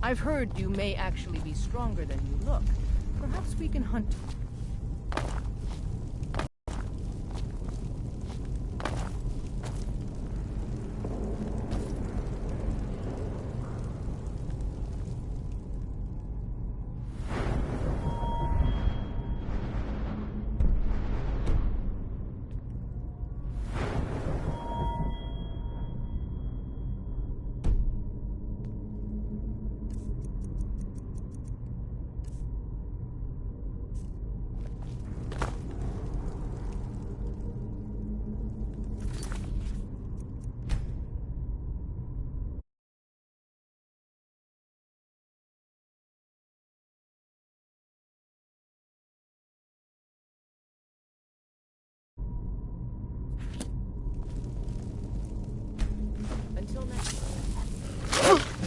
I've heard you may actually be stronger than you look. Perhaps we can hunt... Until next time.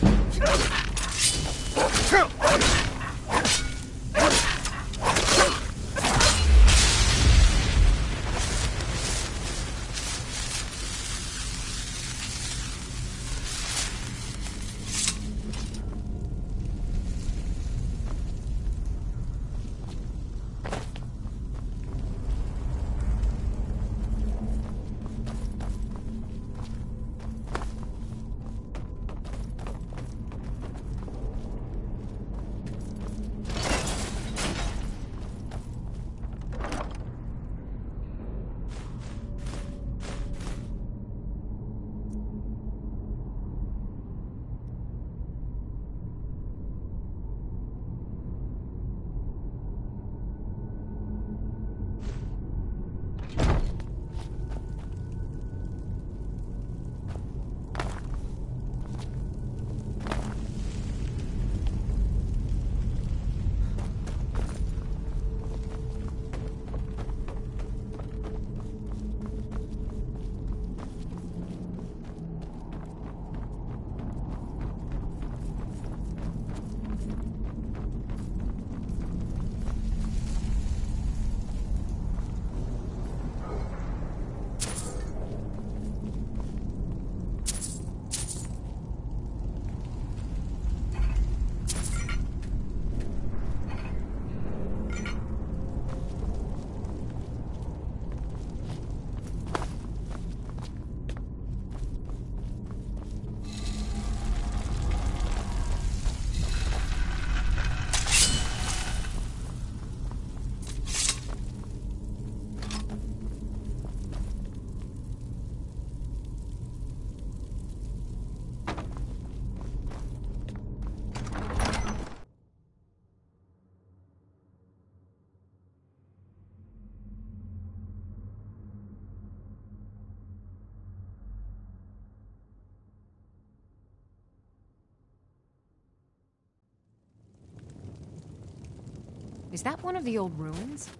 Is that one of the old ruins?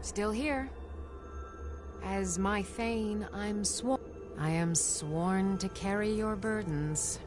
Still here. As my Thane, I am sworn to carry your burdens.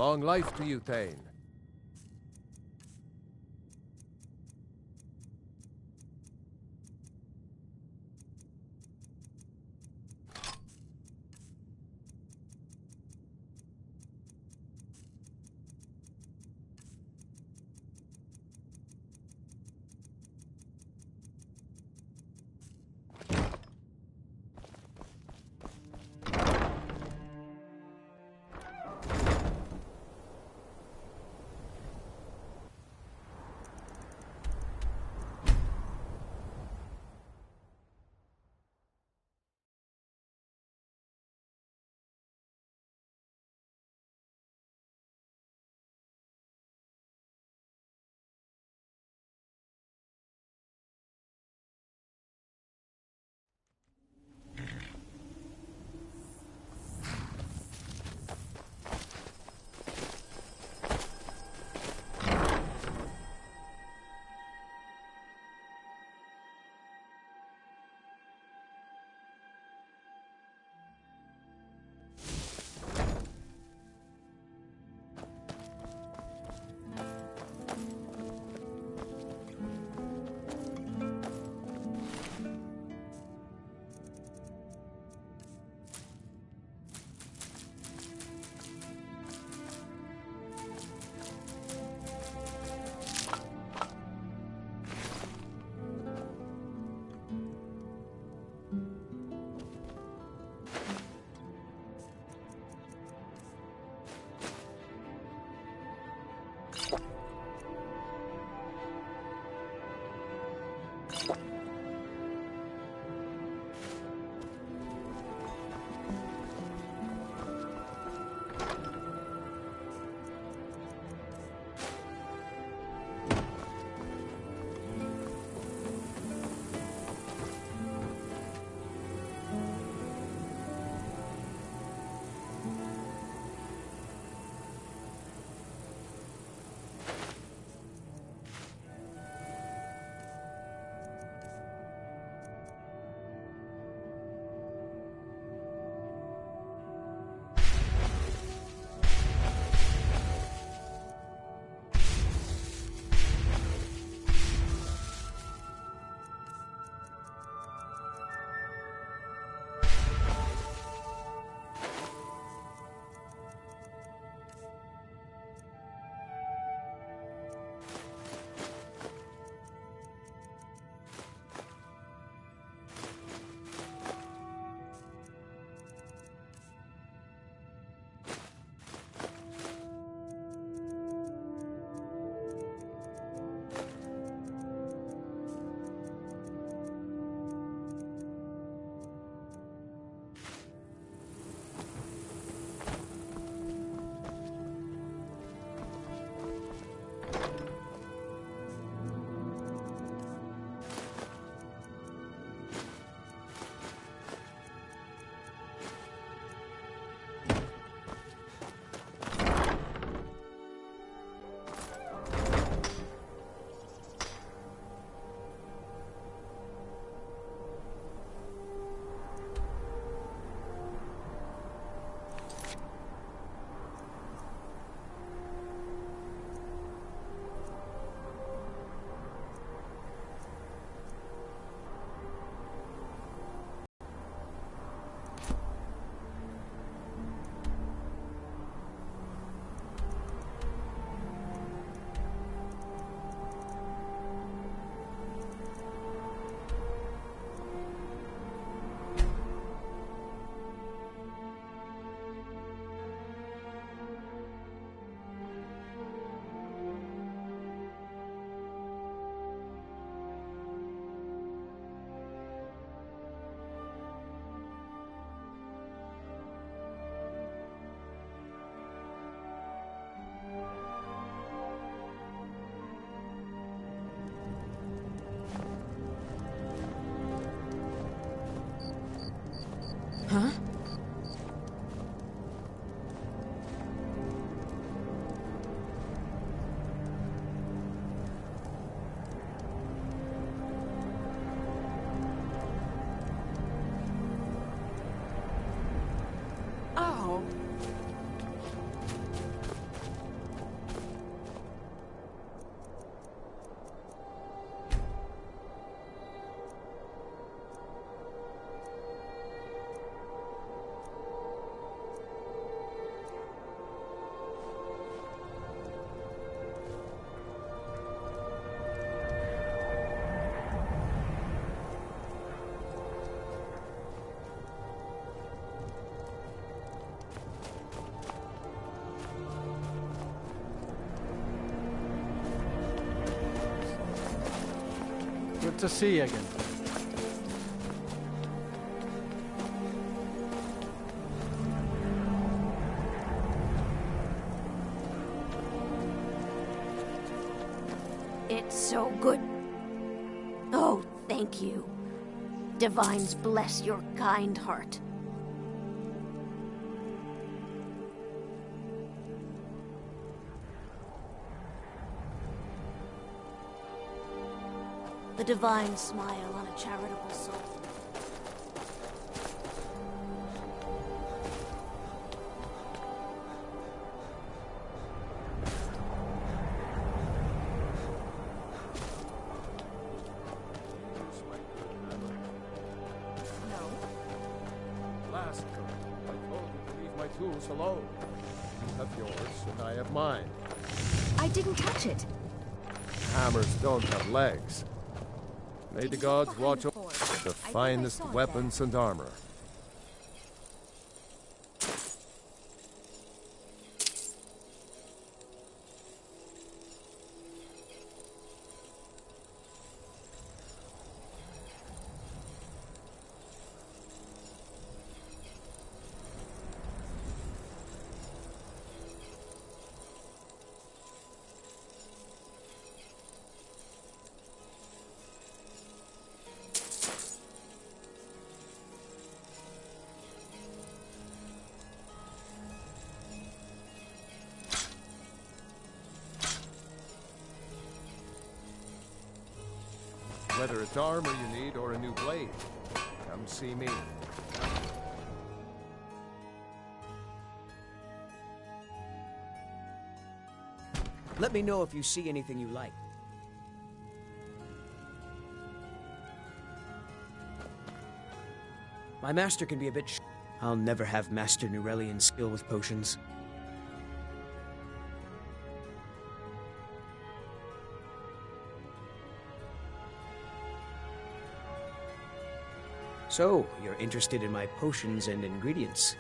Long life to you, Thane. to see you again. It's so good. Oh, thank you. Divines bless your kind heart. The divine smile on a charitable soul. Last time, I told you to leave my tools alone. You have yours, and I have mine. I didn't catch it. Hammers don't have legs. May the gods watch over the finest weapons and armor. Whether it's armor you need or a new blade, come see me. Let me know if you see anything you like. My master can be a bit I'll never have Master Nurelian's skill with potions. So, you're interested in my potions and ingredients?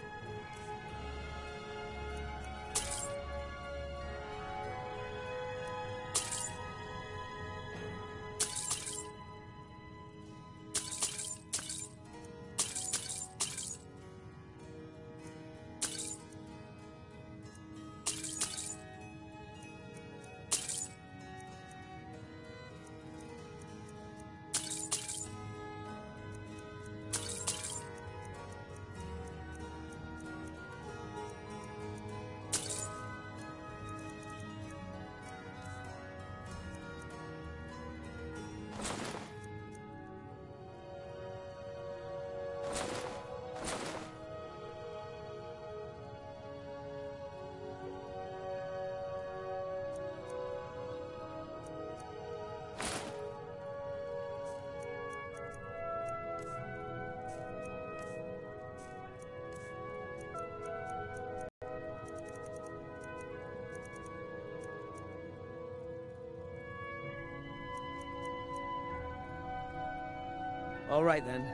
All right, then.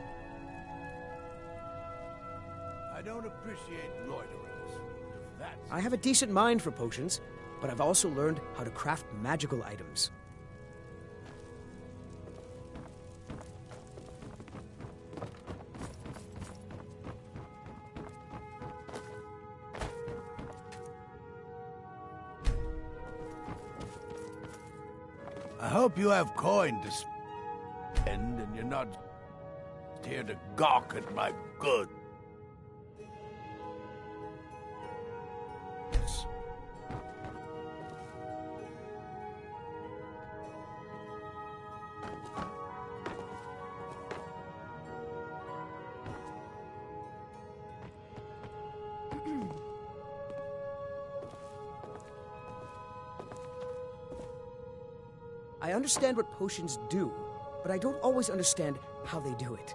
I don't appreciate loiterers. If that's... I have a decent mind for potions, but I've also learned how to craft magical items. I hope you have coin to spend and you're not here to gawk at my goods. I understand what potions do, but I don't always understand how they do it.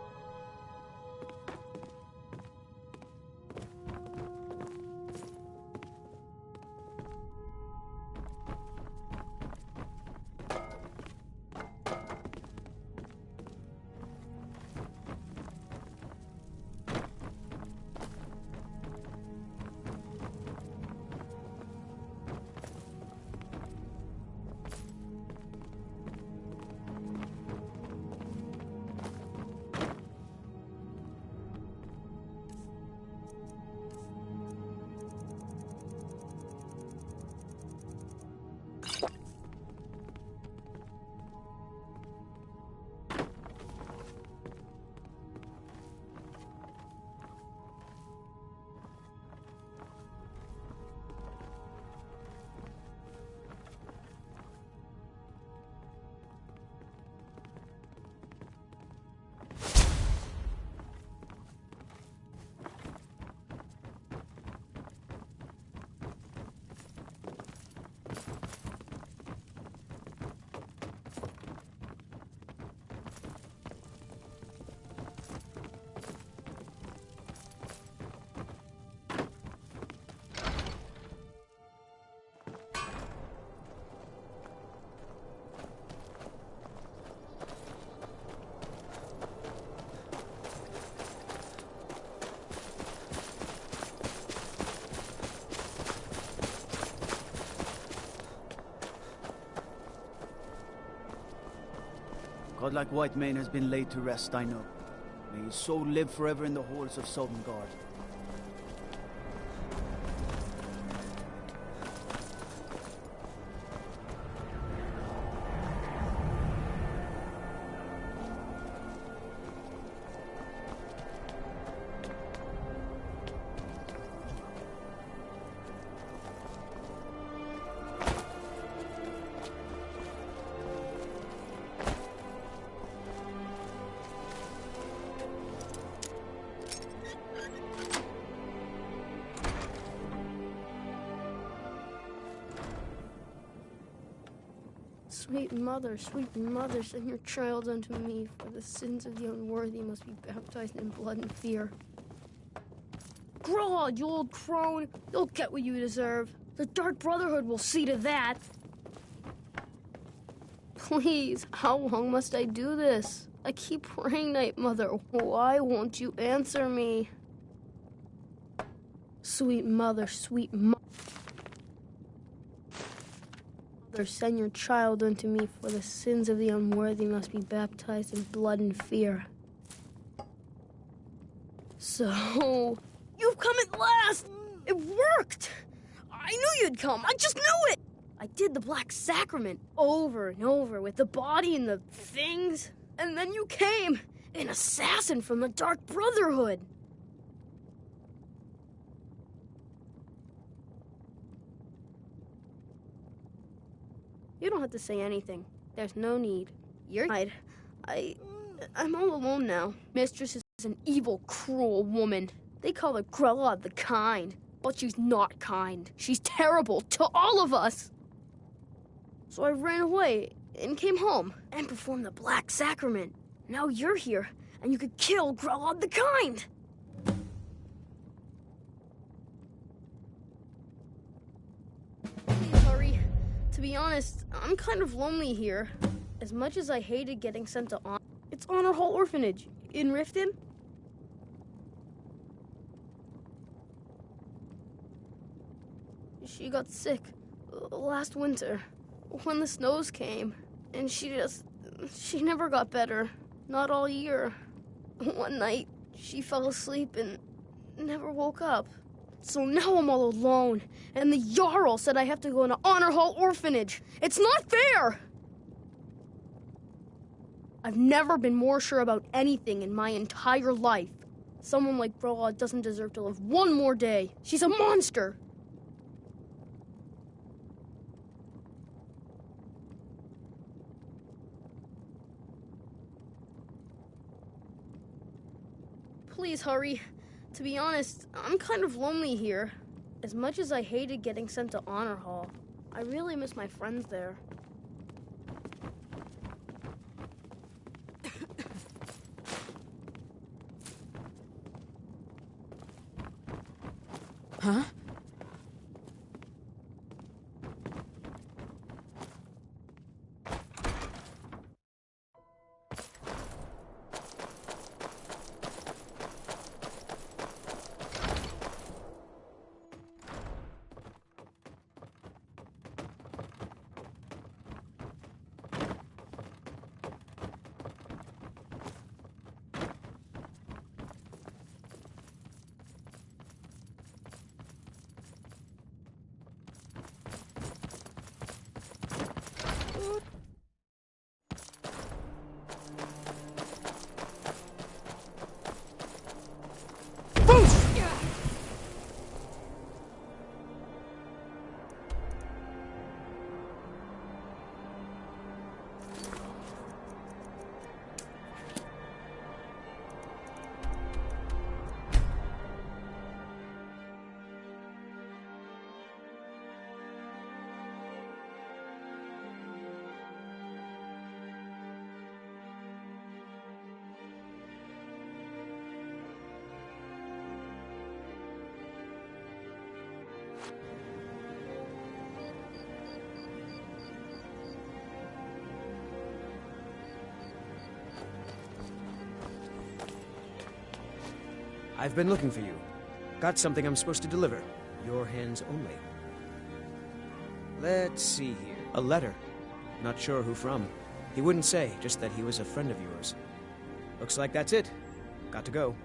Godlike Whitemane has been laid to rest, I know. May his soul live forever in the halls of Sovngarde. Sweet mother, send your child unto me, for the sins of the unworthy must be baptized in blood and fear. Grog, you old crone, you'll get what you deserve. The Dark Brotherhood will see to that. Please, how long must I do this? I keep praying, Night Mother. Why won't you answer me? Sweet mother, send your child unto me, for the sins of the unworthy must be baptized in blood and fear. So, you've come at last! It worked! I knew you'd come, I just knew it! I did the Black Sacrament over and over with the body and the things, and then you came, an assassin from the Dark Brotherhood. You don't have to say anything. There's no need. You're right. I'm all alone now. Mistress is an evil, cruel woman. They call her Grella the Kind. But she's not kind. She's terrible to all of us. So I ran away and came home and performed the Black Sacrament. Now you're here, and you could kill Grella the Kind. Please hurry. To be honest, I'm kind of lonely here. As much as I hated getting sent to it's Honor Hall Orphanage in Riften. She got sick last winter when the snows came, and she never got better. Not all year. One night, she fell asleep and never woke up. So now I'm all alone, and the Jarl said I have to go into Honor Hall Orphanage. It's not fair! I've never been more sure about anything in my entire life. Someone like Broad doesn't deserve to live one more day. She's a monster! Please hurry. To be honest, I'm kind of lonely here. As much as I hated getting sent to Honor Hall, I really miss my friends there. Huh? I've been looking for you. Got something I'm supposed to deliver. Your hands only. Let's see here. A letter. Not sure who from. He wouldn't say, just that he was a friend of yours. Looks like that's it. Got to go.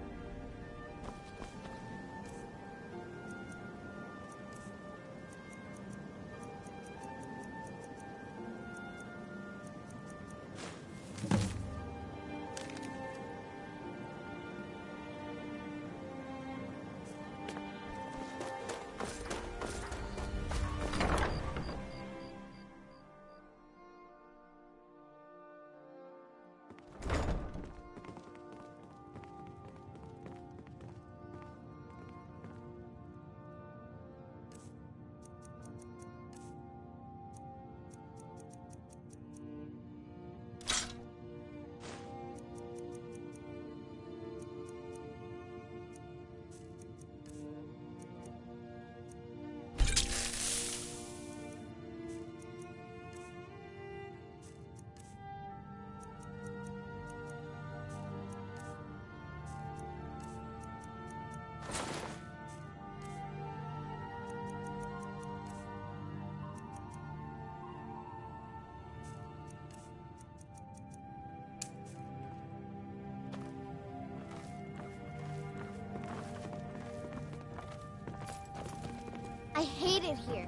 I hate it here.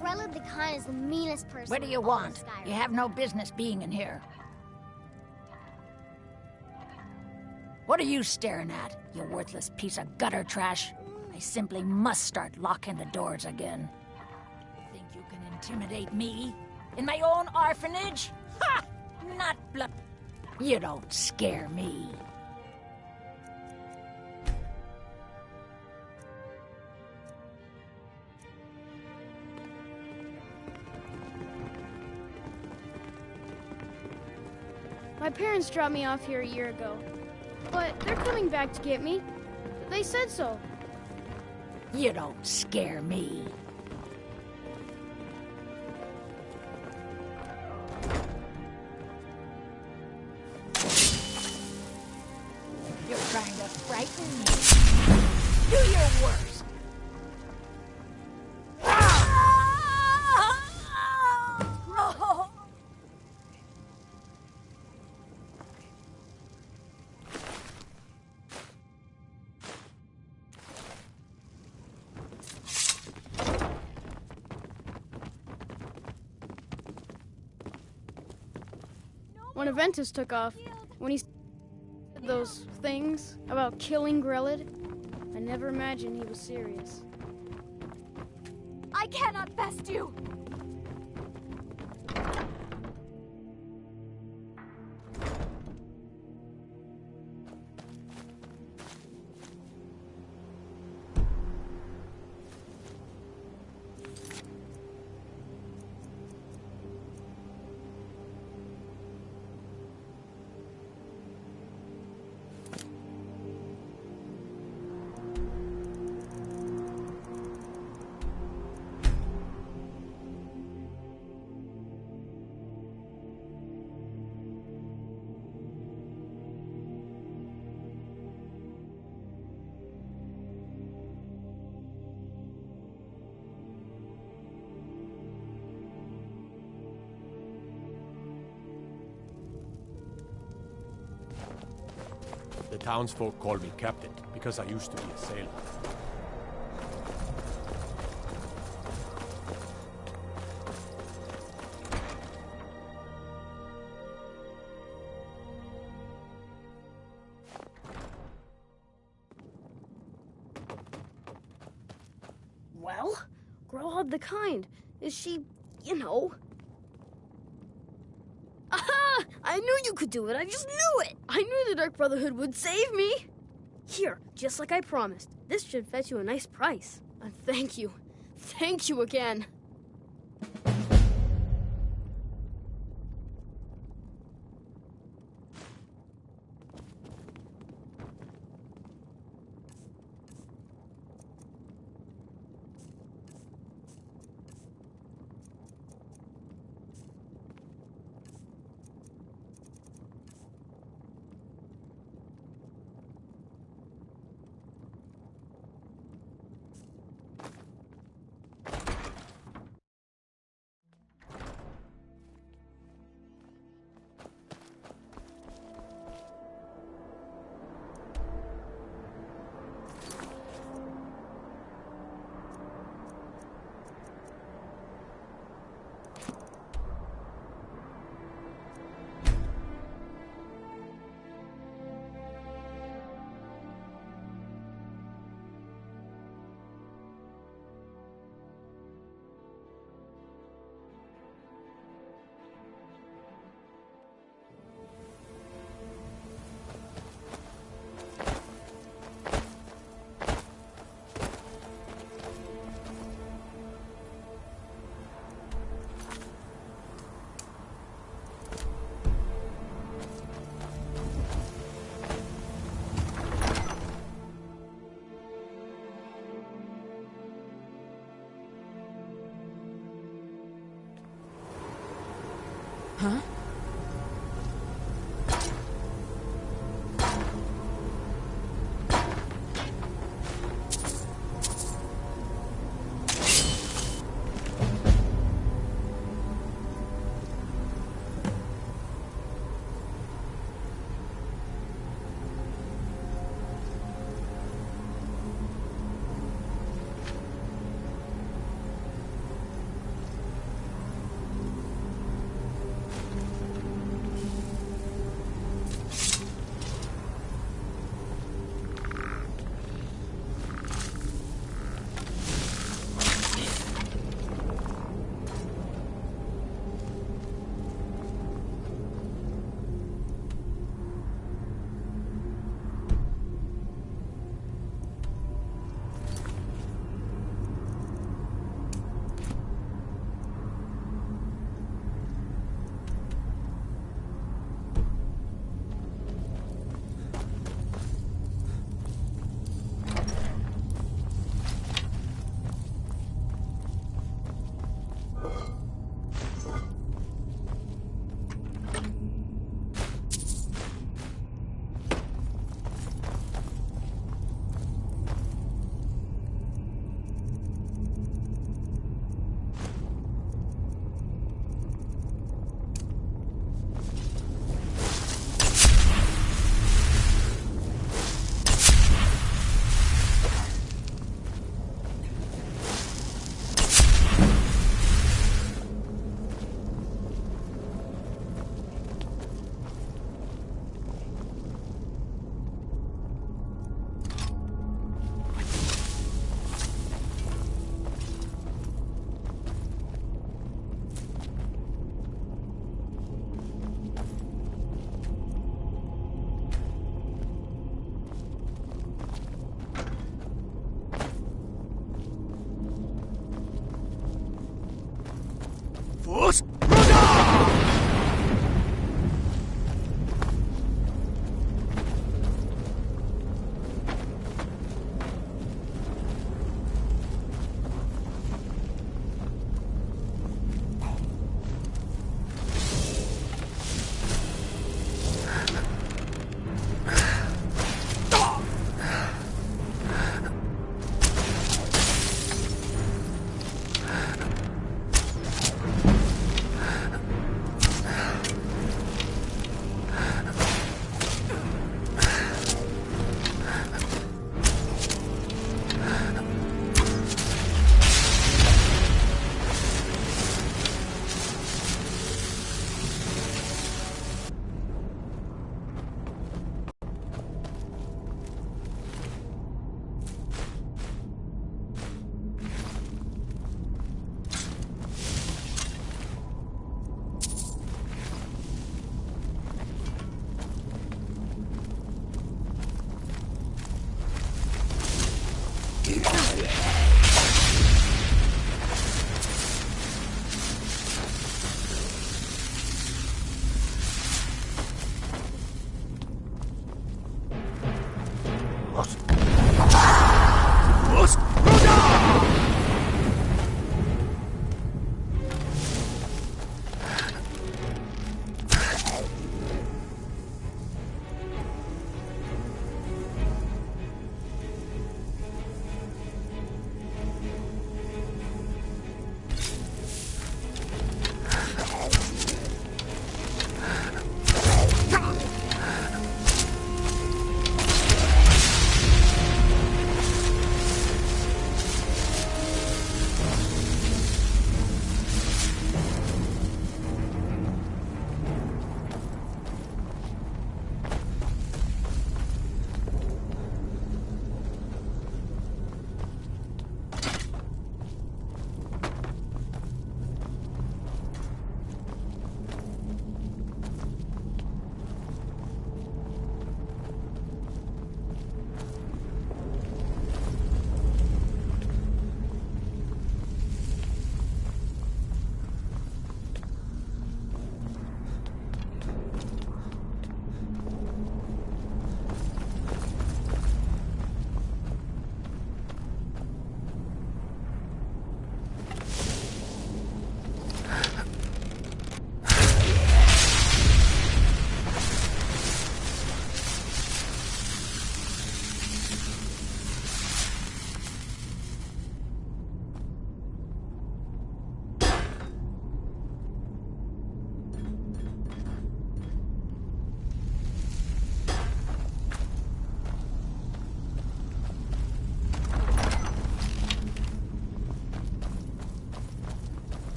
Grella the Khan is the meanest person. What do you in all of want? Skyrim. You have no business being in here. What are you staring at, you worthless piece of gutter trash? I simply must start locking the doors again. Think you can intimidate me? In my own orphanage? Ha! Not bluff. You don't scare me. My parents dropped me off here a year ago, but they're coming back to get me. They said so. You don't scare me. You're trying to frighten me. Do your worst. When Aventus took off, when he said those things about killing Grelid, I never imagined he was serious. I cannot best you! The townsfolk call me captain because I used to be a sailor. Well, Grelid the Kind. Is she, you know... Aha! I knew you could do it. I just knew it. I knew the Dark Brotherhood would save me. Here, just like I promised. This should fetch you a nice price. And thank you. Thank you again.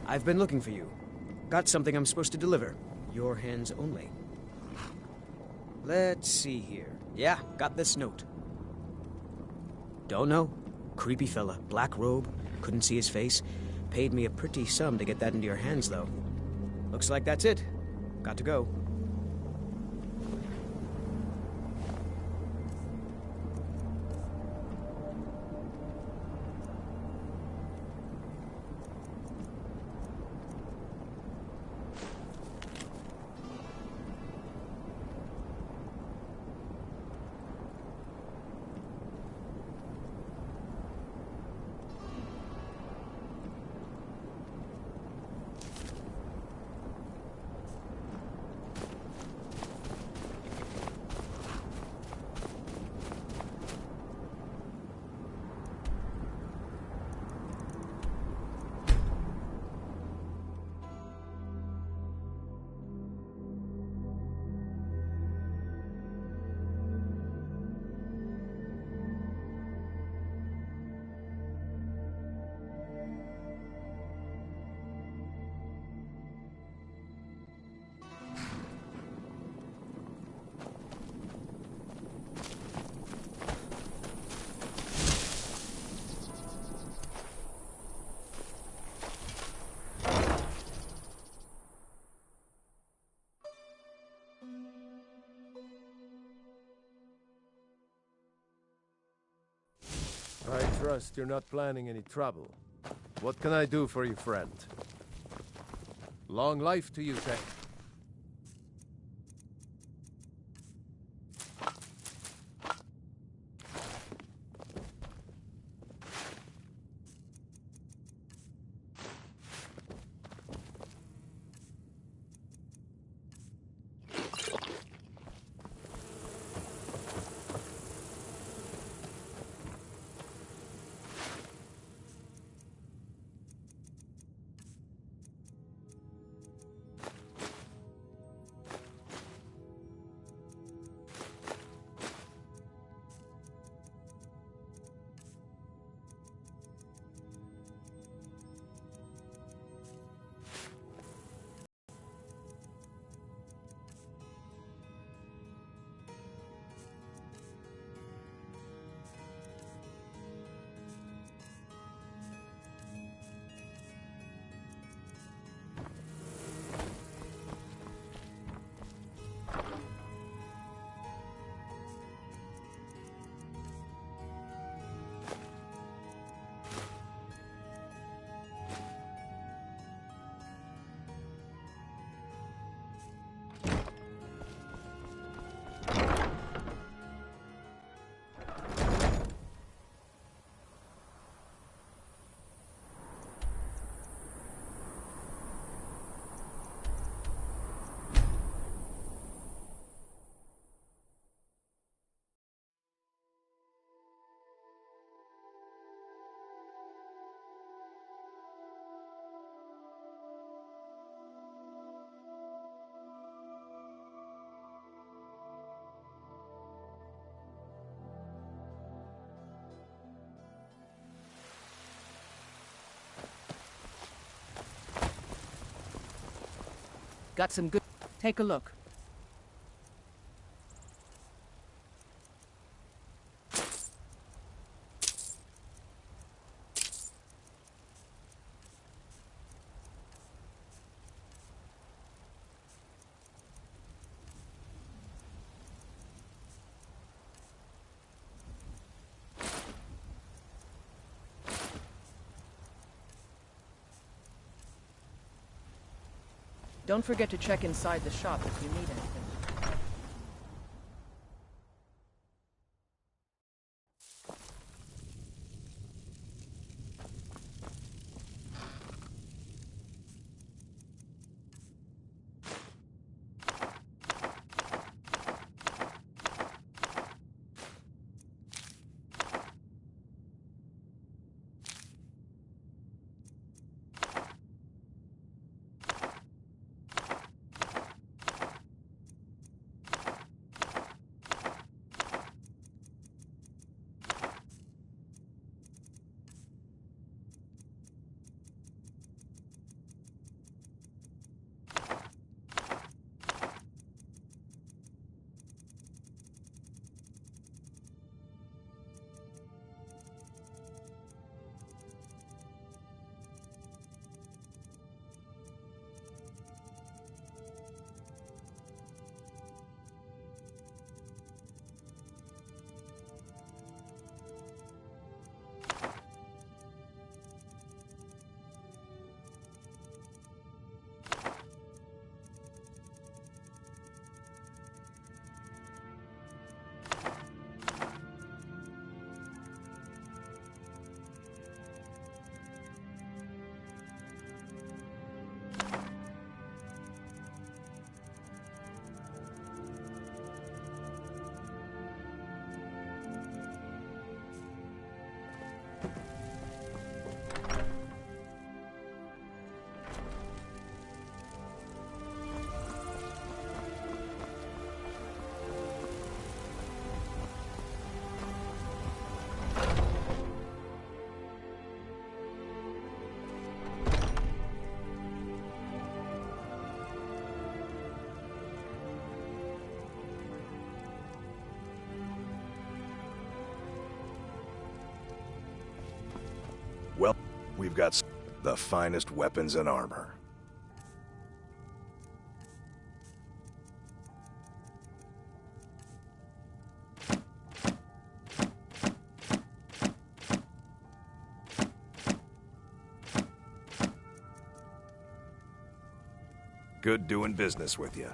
I've been looking for you. Got something I'm supposed to deliver. Your hands only. Let's see here. Yeah, got this note. Don't know. Creepy fella, black robe, couldn't see his face. Paid me a pretty sum to get that into your hands, though. Looks like that's it. Got to go. I trust you're not planning any trouble. What can I do for you, friend? Long life to you, Tech. Got some good... Take a look. Don't forget to check inside the shop if you need anything. We've got the finest weapons and armor. Good doing business with you.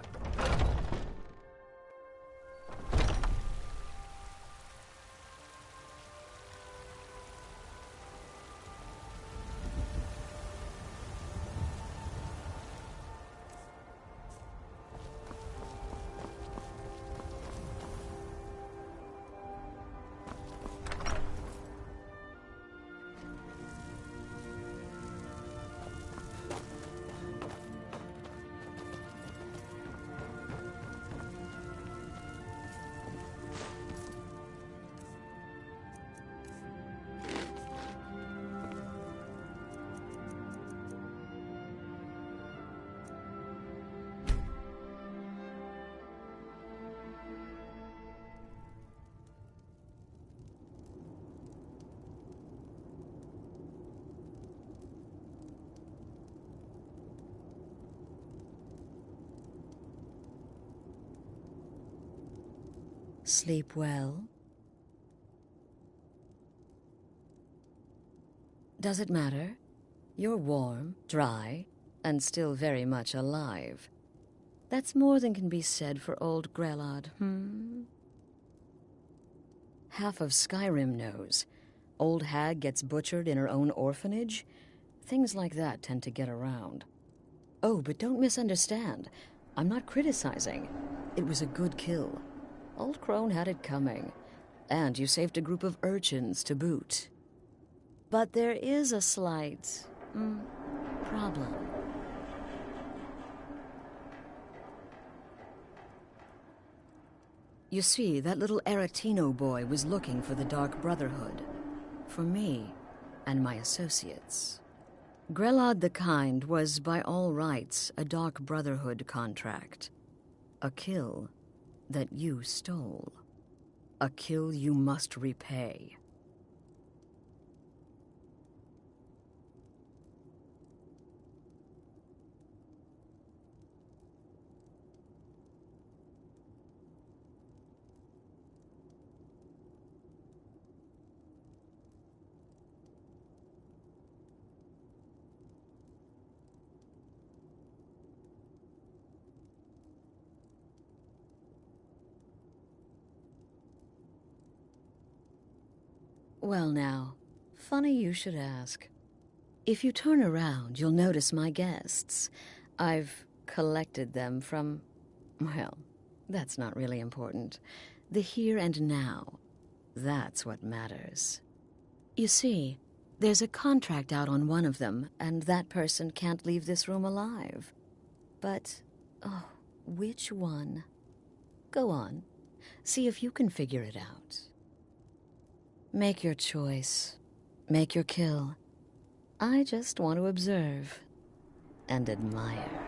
Sleep well? Does it matter? You're warm, dry, and still very much alive. That's more than can be said for old Grelod, Half of Skyrim knows. Old hag gets butchered in her own orphanage. Things like that tend to get around. Oh, but don't misunderstand. I'm not criticizing. It was a good kill. Old Crone had it coming, and you saved a group of urchins to boot. But there is a slight, problem. You see, that little Aretino boy was looking for the Dark Brotherhood. For me and my associates. Grelod the Kind was, by all rights, a Dark Brotherhood contract. A kill that you stole. A kill you must repay. Well now, funny you should ask. If you turn around, you'll notice my guests. I've collected them from, well, that's not really important. The here and now. That's what matters. You see, there's a contract out on one of them, and that person can't leave this room alive. But, oh, which one? Go on. See if you can figure it out. Make your choice. Make your kill. I just want to observe and admire.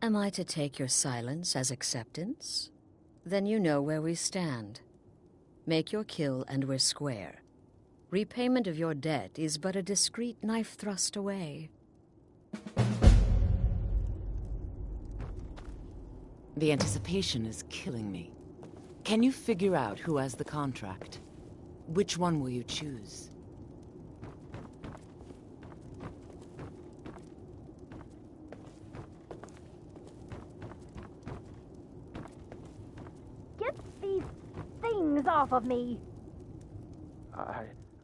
Am I to take your silence as acceptance? Then you know where we stand. Make your kill and we're square. Repayment of your debt is but a discreet knife thrust away. The anticipation is killing me. Can you figure out who has the contract? Which one will you choose? Get these things off of me!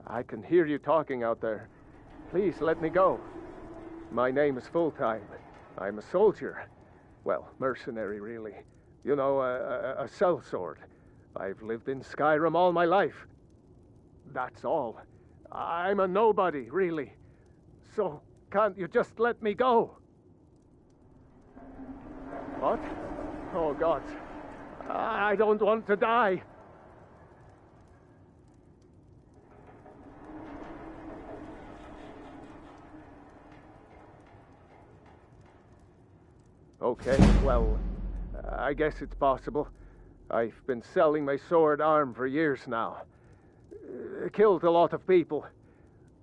I can hear you talking out there. Please let me go. My name is Full-Time. I'm a soldier. Well, mercenary, really. You know, a sellsword. I've lived in Skyrim all my life. That's all. I'm a nobody, really. So, can't you just let me go? What? Oh, God. I don't want to die. Okay, well, I guess it's possible. I've been selling my sword arm for years now. Killed a lot of people.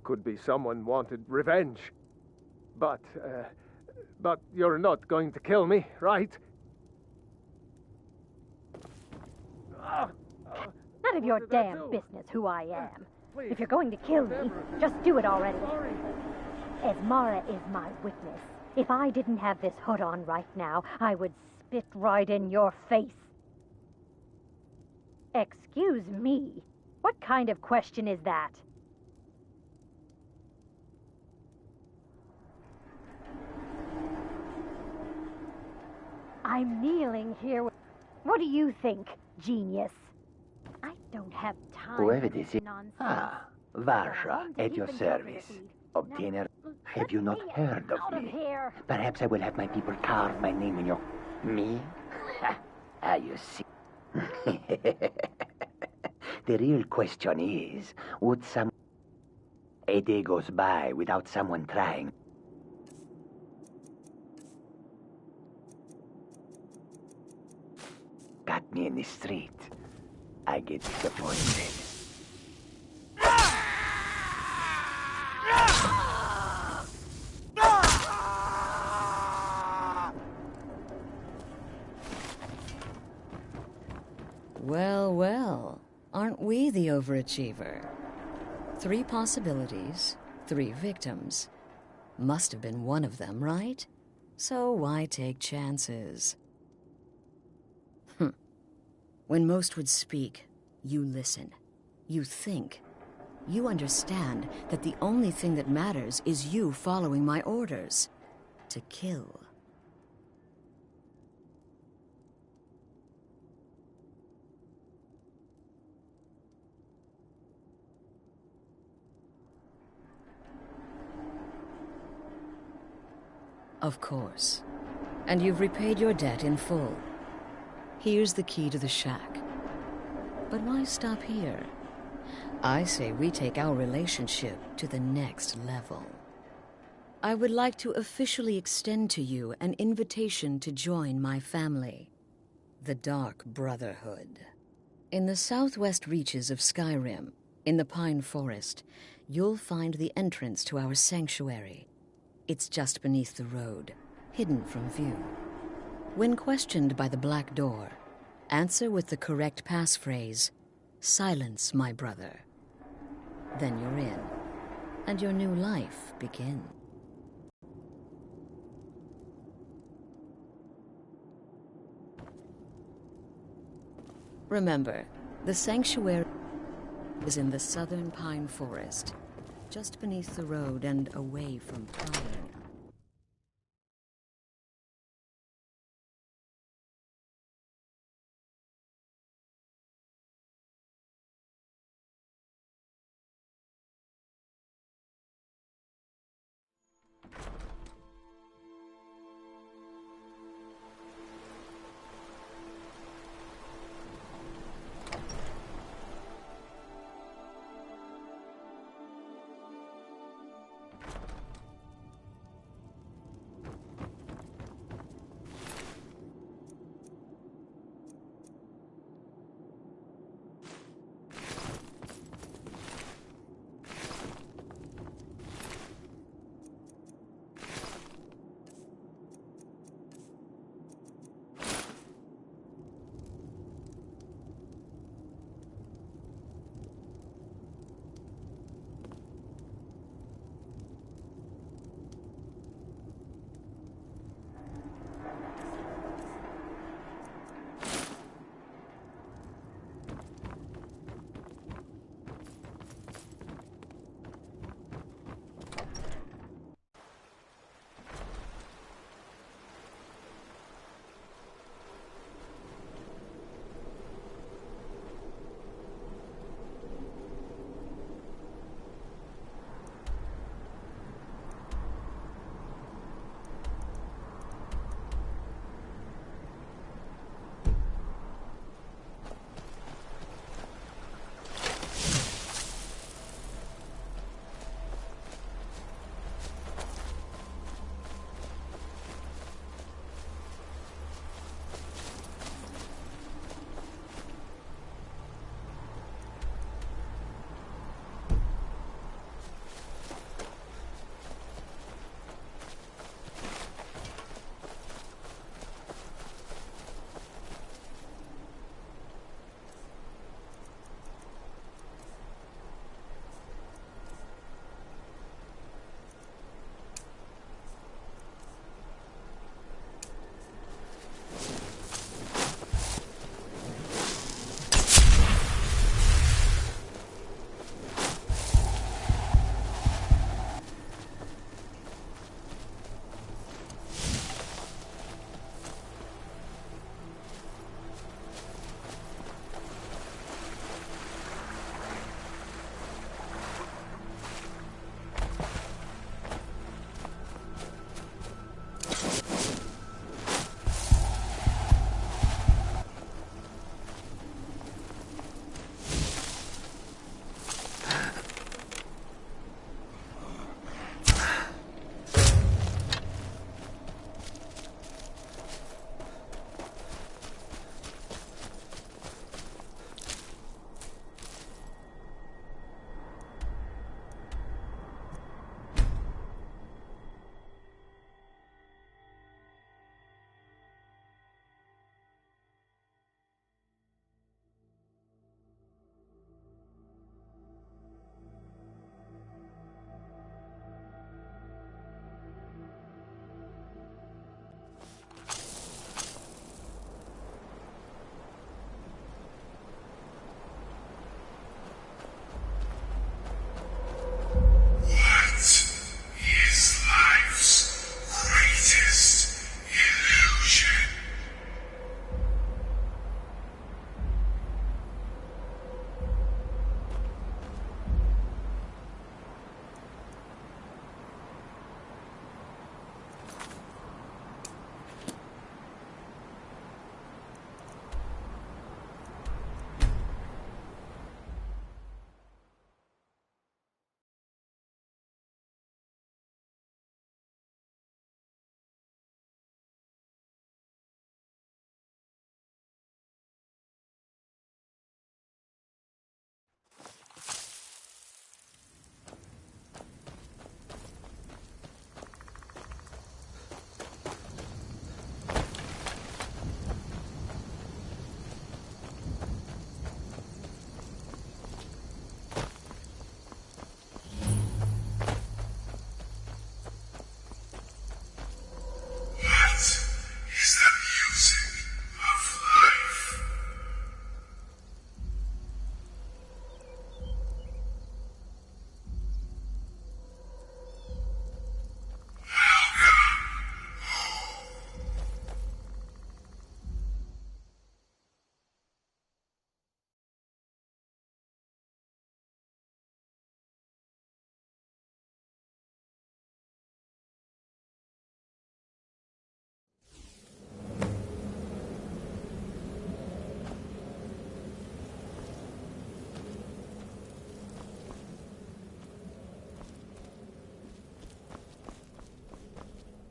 Could be someone wanted revenge. But you're not going to kill me, right? None of your damn business who I am. If you're going to kill me, just do it already. Esmara is my witness. If I didn't have this hood on right now, I would spit right in your face. Excuse me. What kind of question is that? I'm kneeling here with... What do you think, genius? I don't have time for this nonsense. Ah, Varsha, at your service. Obtainer, have you not heard of me? Perhaps I will have my people carve my name in your... Me? Ah, you see. The real question is, would some... A day goes by without someone trying... Got me in the street. I get disappointed. Well, well, aren't we the overachiever? 3 possibilities, 3 victims. Must have been one of them, right? So why take chances? When most would speak, you listen. You think. You understand that the only thing that matters is you following my orders. To kill. Of course. And you've repaid your debt in full. Here's the key to the shack. But why stop here? I say we take our relationship to the next level. I would like to officially extend to you an invitation to join my family, the Dark Brotherhood. In the southwest reaches of Skyrim, in the Pine Forest, you'll find the entrance to our sanctuary. It's just beneath the road, hidden from view. When questioned by the Black Door, answer with the correct passphrase, "Silence, my brother." Then you're in, and your new life begins. Remember, the sanctuary is in the southern Pine Forest, just beneath the road and away from prying.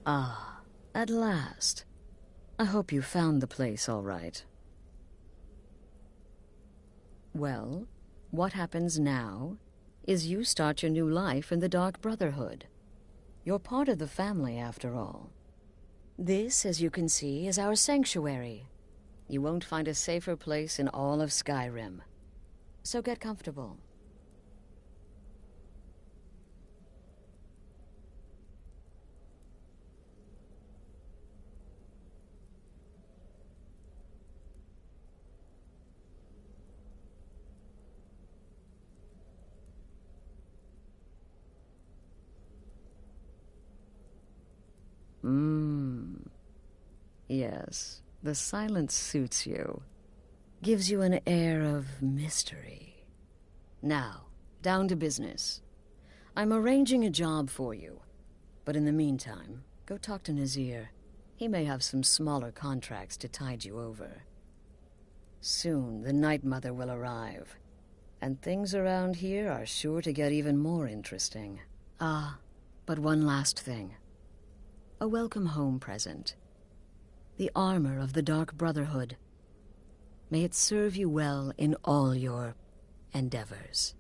Ah, at last. I hope you found the place all right. Well, what happens now is you start your new life in the Dark Brotherhood. You're part of the family, after all. This, as you can see, is our sanctuary. You won't find a safer place in all of Skyrim. So get comfortable. Yes, the silence suits you. Gives you an air of mystery. Now, down to business. I'm arranging a job for you. But in the meantime, go talk to Nazir. He may have some smaller contracts to tide you over. Soon, the Night Mother will arrive. And things around here are sure to get even more interesting. Ah, but one last thing. A welcome home present. The armor of the Dark Brotherhood. May it serve you well in all your endeavors.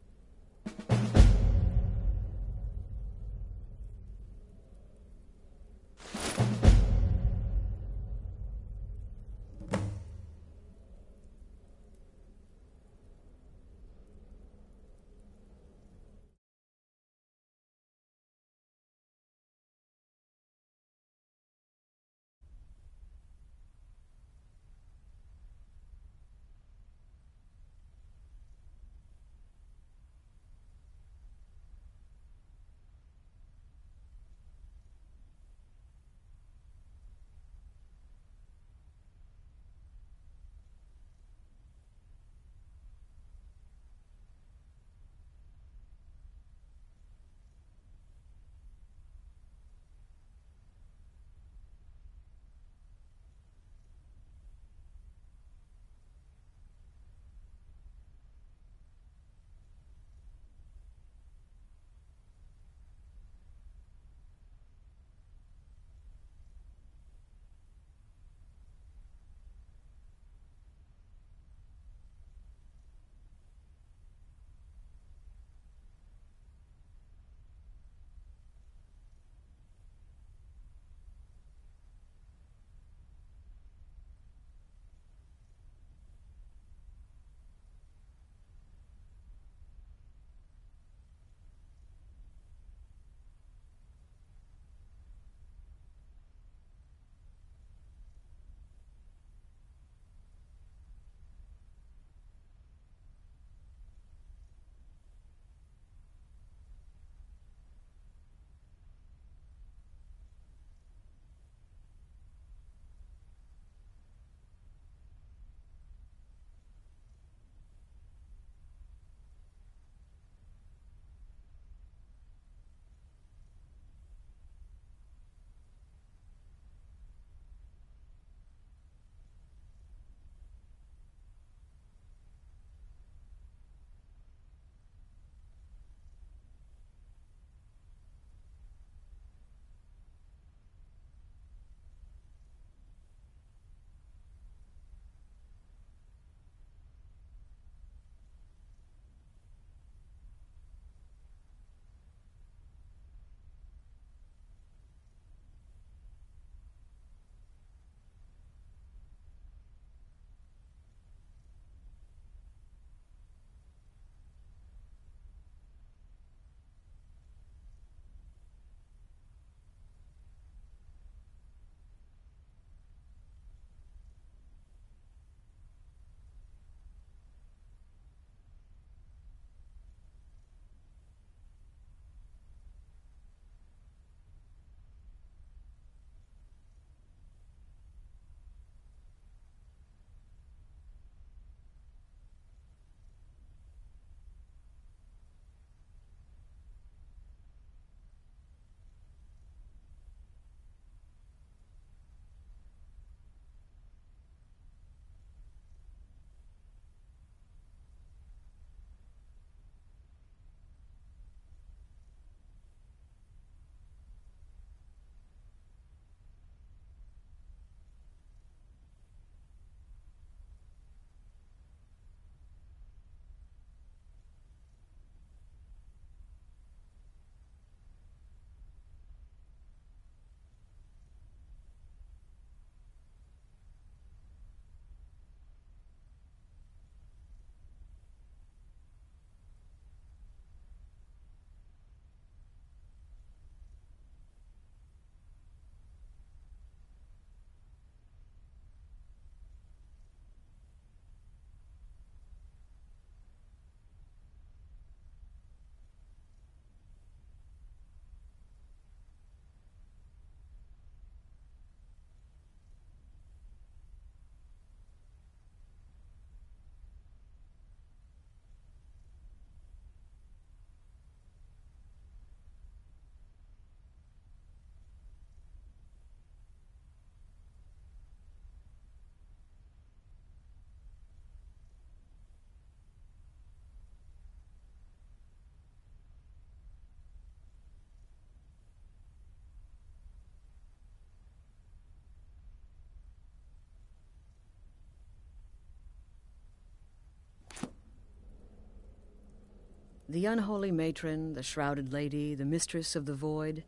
The unholy matron, the shrouded lady, the mistress of the void.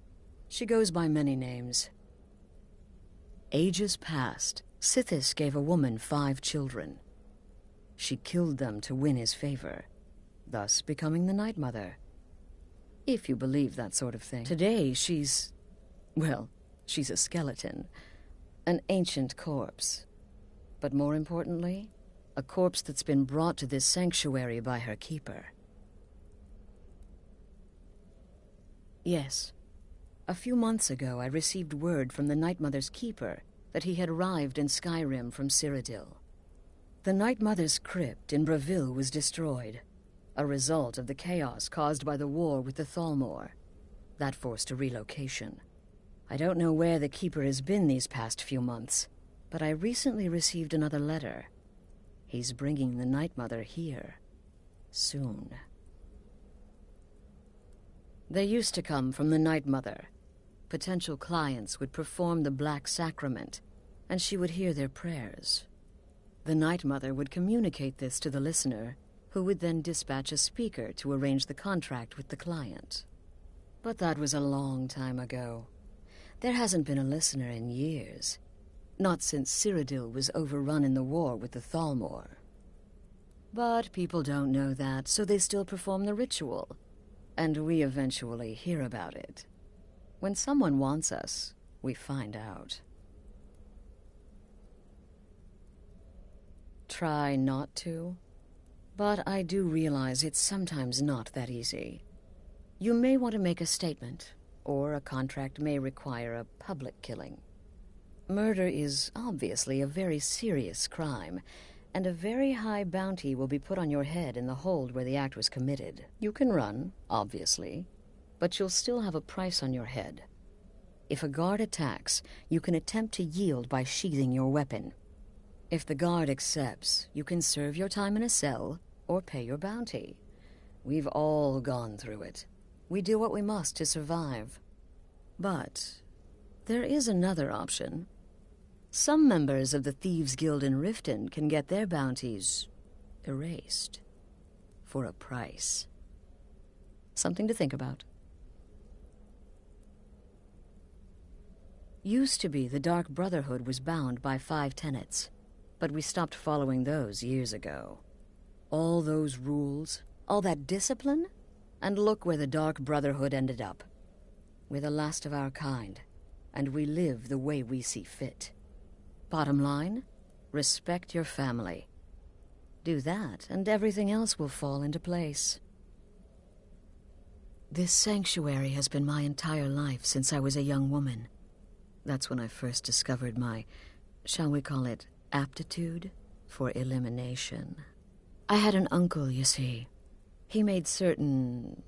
She goes by many names. Ages past, Sithis gave a woman 5 children. She killed them to win his favor, thus becoming the Night Mother. If you believe that sort of thing. Today, she's a skeleton. An ancient corpse. But more importantly, a corpse that's been brought to this sanctuary by her keeper. Yes. A few months ago, I received word from the Night Mother's keeper that he had arrived in Skyrim from Cyrodiil. The Night Mother's crypt in Bravil was destroyed, a result of the chaos caused by the war with the Thalmor. That forced a relocation. I don't know where the keeper has been these past few months, but I recently received another letter. He's bringing the Night Mother here. Soon. They used to come from the Night Mother. Potential clients would perform the Black Sacrament, and she would hear their prayers. The Night Mother would communicate this to the listener, who would then dispatch a speaker to arrange the contract with the client. But that was a long time ago. There hasn't been a listener in years. Not since Cyrodiil was overrun in the war with the Thalmor. But people don't know that, so they still perform the ritual. And we eventually hear about it. When someone wants us, we find out. Try not to. But I do realize it's sometimes not that easy. You may want to make a statement, or a contract may require a public killing. Murder is obviously a very serious crime, and a very high bounty will be put on your head in the hold where the act was committed. You can run, obviously, but you'll still have a price on your head. If a guard attacks, you can attempt to yield by sheathing your weapon. If the guard accepts, you can serve your time in a cell or pay your bounty. We've all gone through it. We do what we must to survive. But there is another option. Some members of the Thieves' Guild in Riften can get their bounties erased for a price. Something to think about. Used to be the Dark Brotherhood was bound by 5 tenets, but we stopped following those years ago. All those rules, all that discipline, and look where the Dark Brotherhood ended up. We're the last of our kind, and we live the way we see fit. Bottom line, respect your family. Do that, and everything else will fall into place. This sanctuary has been my entire life since I was a young woman. That's when I first discovered my, shall we call it, aptitude for elimination. I had an uncle, you see. He made certain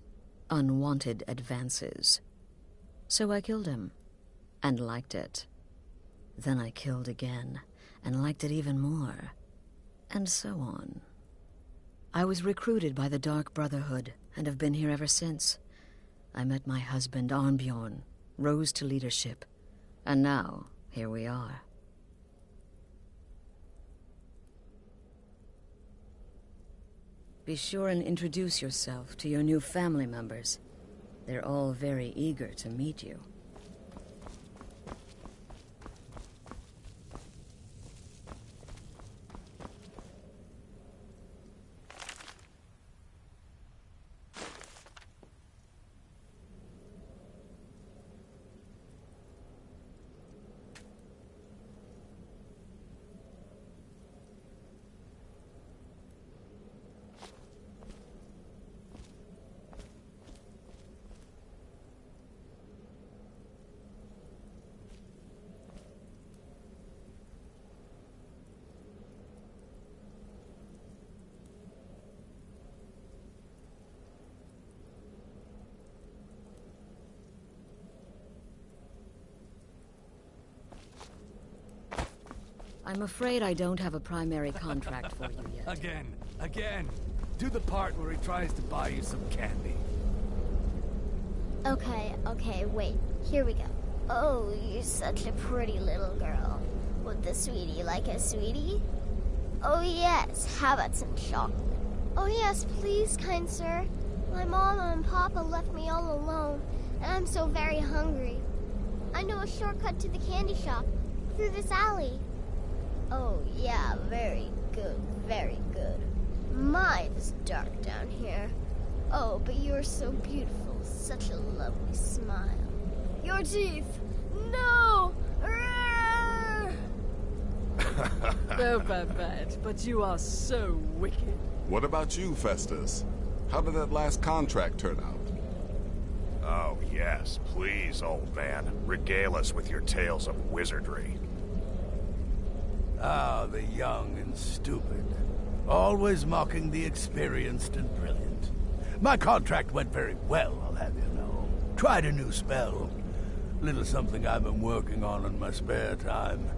unwanted advances. So I killed him, and liked it. Then I killed again, and liked it even more, and so on. I was recruited by the Dark Brotherhood, and have been here ever since. I met my husband, Arnbjorn, rose to leadership, and now, here we are. Be sure and introduce yourself to your new family members. They're all very eager to meet you. I'm afraid I don't have a primary contract for you yet. Again. Do the part where he tries to buy you some candy. Okay, wait. Here we go. Oh, you're such a pretty little girl. Would the sweetie like a sweetie? Oh yes, how about some chocolate? Oh yes, please, kind sir. My mama and papa left me all alone, and I'm so very hungry. I know a shortcut to the candy shop, through this alley. Oh yeah, very good, very good. My, it's dark down here. Oh, but you are so beautiful, such a lovely smile. Your teeth! No! Oh, Babette, but you are so wicked. What about you, Festus? How did that last contract turn out? Oh, yes, please, old man. Regale us with your tales of wizardry. Ah, the young and stupid. Always mocking the experienced and brilliant. My contract went very well, I'll have you know. Tried a new spell. Little something I've been working on in my spare time.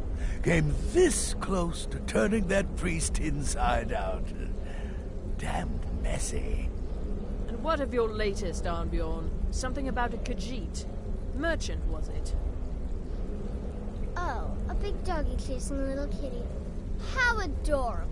Came this close to turning that priest inside out. Damned messy. And what of your latest, Arnbjorn? Something about a Khajiit. Merchant, was it? Oh, a big doggy chasing a little kitty. How adorable.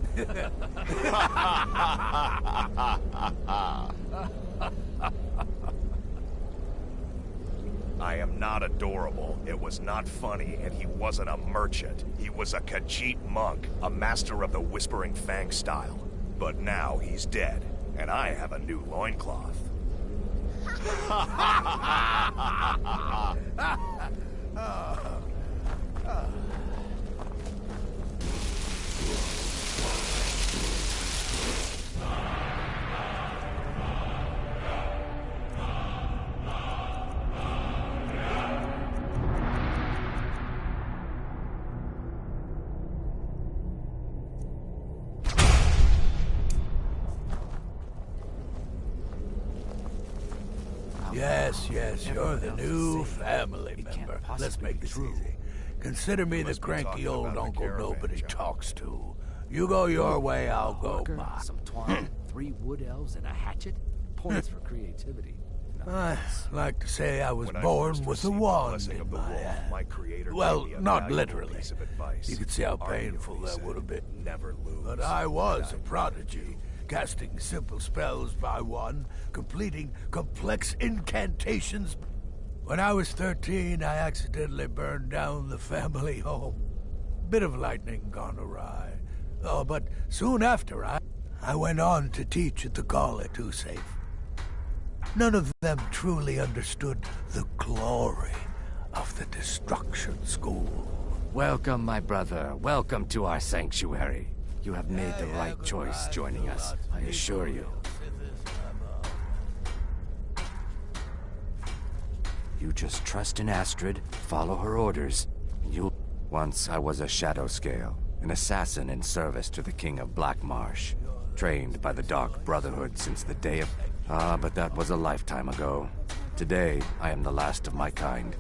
I am not adorable. It was not funny, and he wasn't a merchant. He was a Khajiit monk, a master of the Whispering Fang style. But now he's dead, and I have a new loincloth. Yes, you're the new family member. Let's make this easy. Consider me the cranky old uncle nobody talks to. You go your way, I'll go mine. Some twine, 3 wood elves, and a hatchet? Points for creativity. I like to say I was born with a wand in my hand. Well, not literally. You could see how painful that would have been. But I was a prodigy. Casting simple spells by one, completing complex incantations. When I was 13, I accidentally burned down the family home. Bit of lightning gone awry. Oh, but soon after, I went on to teach at the college too safe. None of them truly understood the glory of the Destruction School. Welcome, my brother. Welcome to our sanctuary. You have made the right choice joining us, I assure you. You just trust in Astrid, follow her orders, and you'll... Once I was a Shadow Scale, an assassin in service to the King of Black Marsh, trained by the Dark Brotherhood since the day of... but that was a lifetime ago. Today, I am the last of my kind.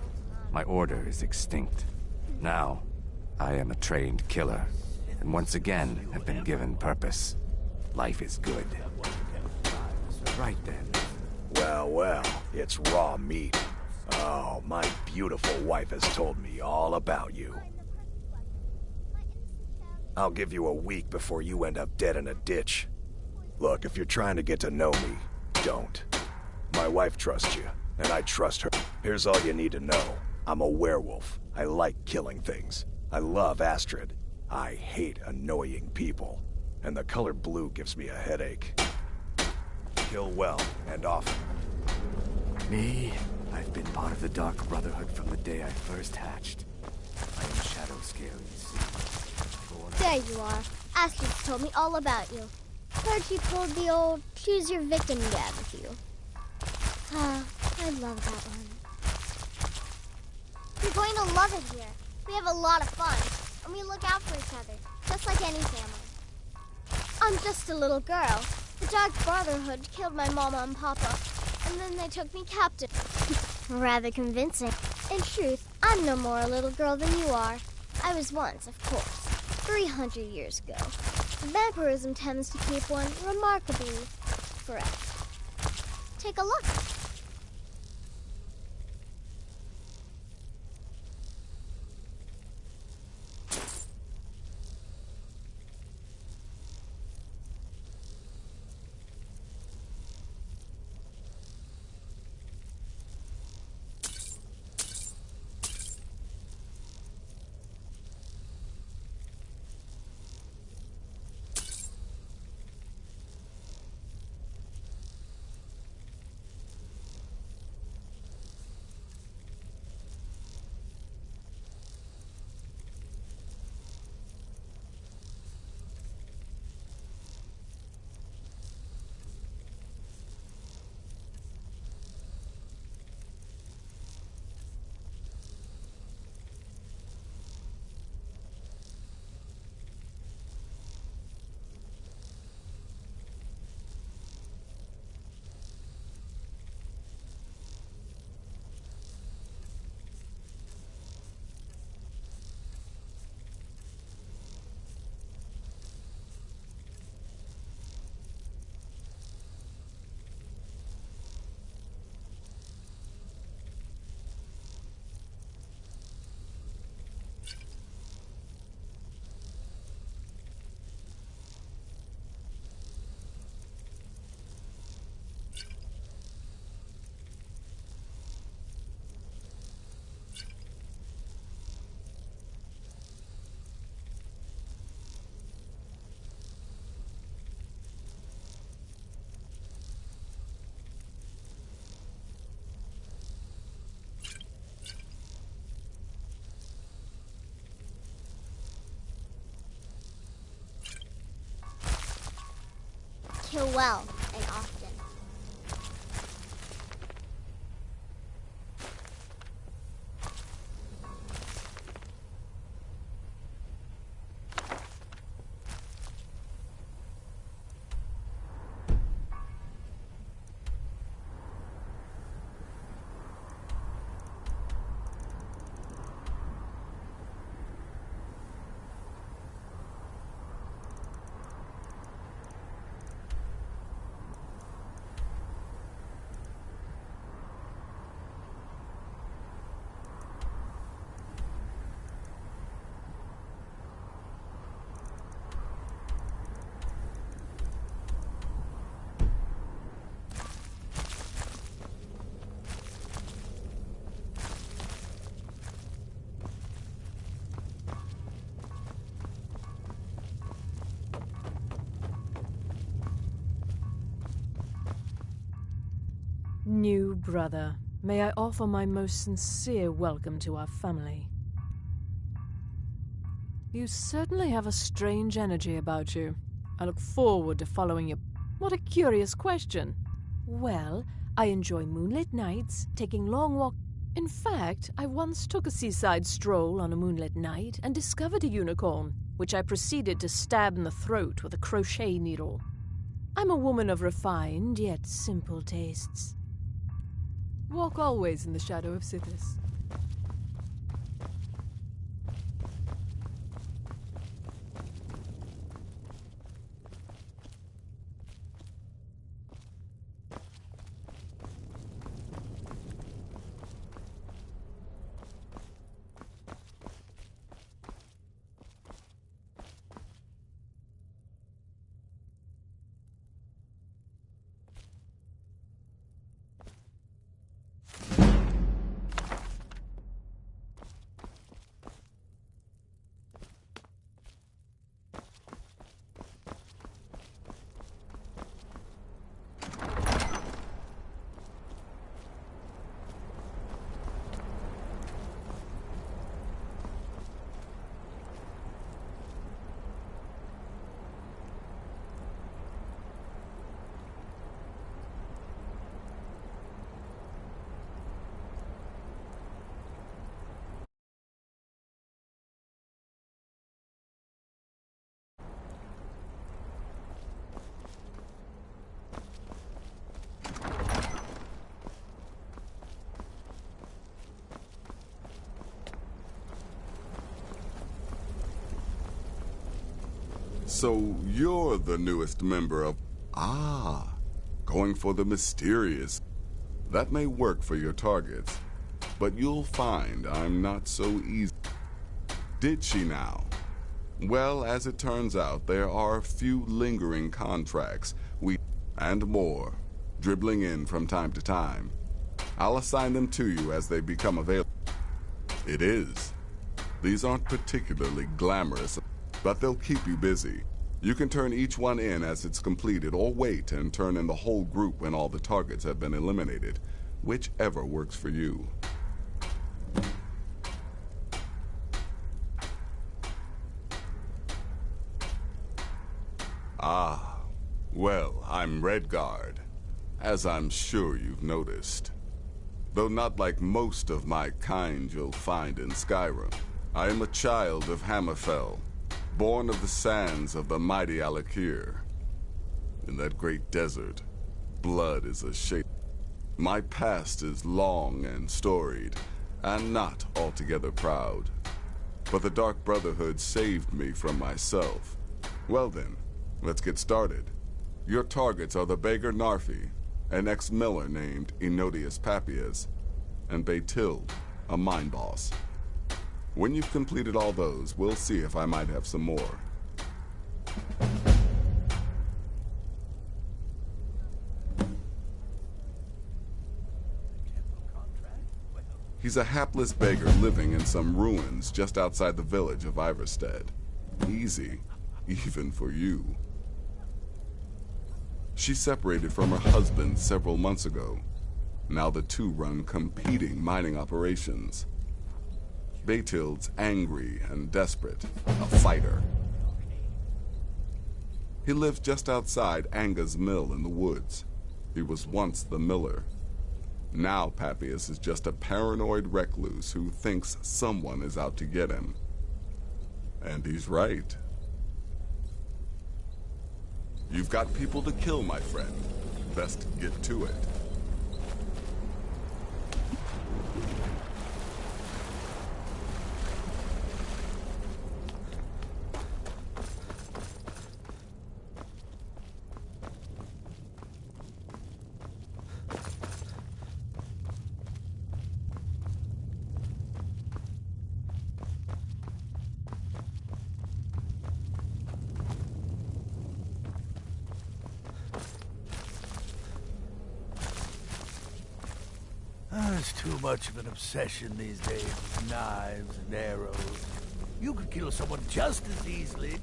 My order is extinct. Now, I am a trained killer. And once again have been given purpose. Life is good. Right then. Well, it's raw meat. Oh, my beautiful wife has told me all about you. I'll give you a week before you end up dead in a ditch. Look, if you're trying to get to know me, don't. My wife trusts you, and I trust her. Here's all you need to know. I'm a werewolf. I like killing things. I love Astrid. I hate annoying people, and the color blue gives me a headache. Kill well and often. Me? I've been part of the Dark Brotherhood from the day I first hatched. I am Shadow Scale, you see. There you are. Astrid's told me all about you. Heard you pulled the old choose your victim gag with you. Ah, I love that one. You're going to love it here. We have a lot of fun. And we look out for each other, just like any family. I'm just a little girl. The Dark Brotherhood killed my mama and papa, and then they took me captive. Rather convincing. In truth, I'm no more a little girl than you are. I was once, of course, 300 years ago. Vampirism tends to keep one remarkably fresh. Take a look. kill well and often. New brother, may I offer my most sincere welcome to our family. You certainly have a strange energy about you. I look forward to following you. What a curious question. Well, I enjoy moonlit nights, taking long walks. In fact, I once took a seaside stroll on a moonlit night and discovered a unicorn, which I proceeded to stab in the throat with a crochet needle. I'm a woman of refined yet simple tastes. Walk always in the shadow of Sithis. So you're the newest member of... going for the mysterious. That may work for your targets, but you'll find I'm not so easy. Did she now? Well, as it turns out, there are a few lingering contracts and more, dribbling in from time to time. I'll assign them to you as they become available. It is. These aren't particularly glamorous, but they'll keep you busy. You can turn each one in as it's completed, or wait and turn in the whole group when all the targets have been eliminated. Whichever works for you. Well, I'm Redguard, as I'm sure you've noticed. Though not like most of my kind you'll find in Skyrim. I am a child of Hammerfell, born of the sands of the mighty Alakir. In that great desert, blood is a shape. My past is long and storied, and not altogether proud. But the Dark Brotherhood saved me from myself. Well then, let's get started. Your targets are the beggar Narfi, an ex-miller named Enodius Papias, and Baytild, a mine boss. When you've completed all those, we'll see if I might have some more. He's a hapless beggar living in some ruins just outside the village of Iverstead. Easy, even for you. She separated from her husband several months ago. Now the two run competing mining operations. Baytild's angry and desperate, a fighter. He lived just outside Anga's mill in the woods. He was once the miller. Now Papias is just a paranoid recluse who thinks someone is out to get him. And he's right. You've got people to kill, my friend. Best get to it. There's too much of an obsession these days with knives and arrows. You could kill someone just as easily.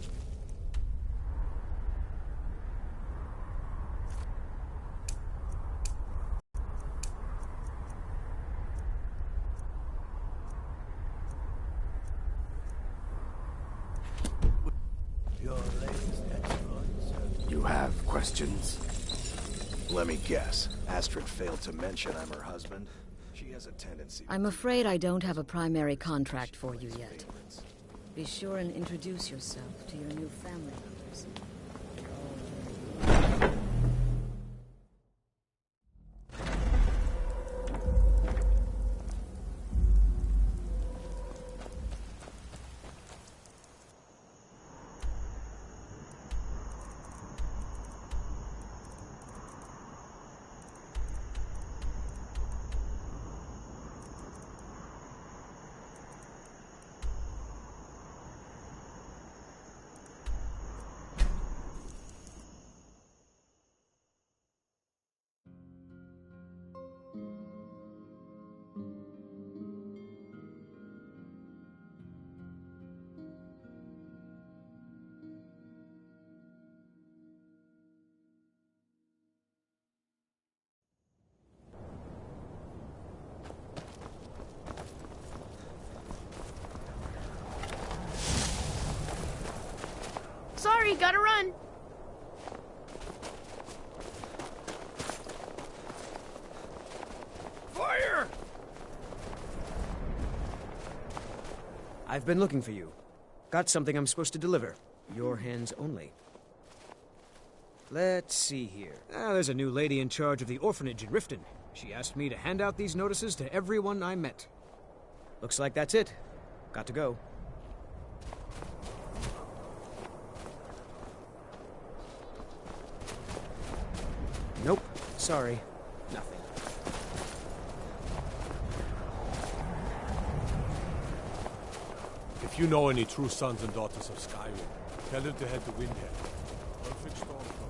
You have questions? Let me guess. Astrid failed to mention I'm her husband. She has a tendency... I'm afraid I don't have a primary contract for you yet. Be sure and introduce yourself to your new family members. Sorry, gotta run. Fire! I've been looking for you. Got something I'm supposed to deliver. Your hands only. Let's see here. There's a new lady in charge of the orphanage in Riften. She asked me to hand out these notices to everyone I met. Looks like that's it. Got to go. Nope. Sorry. Nothing. If you know any true sons and daughters of Skyrim, tell them to head to Windhelm. Perfect storm for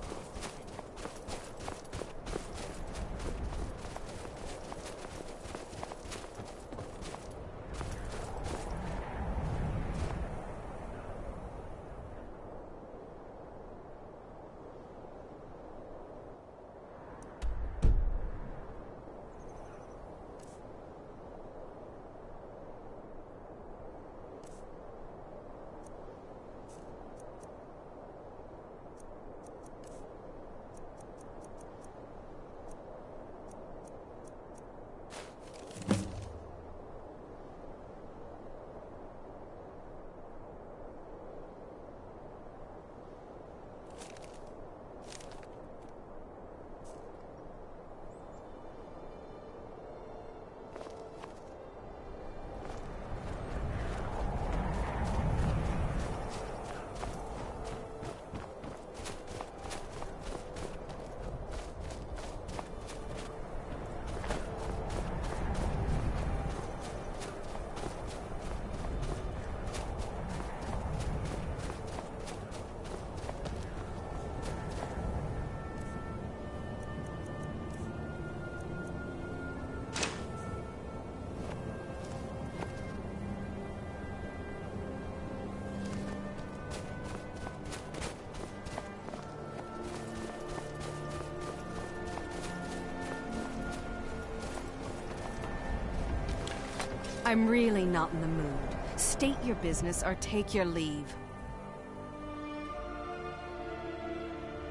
I'm really not in the mood. State your business or take your leave.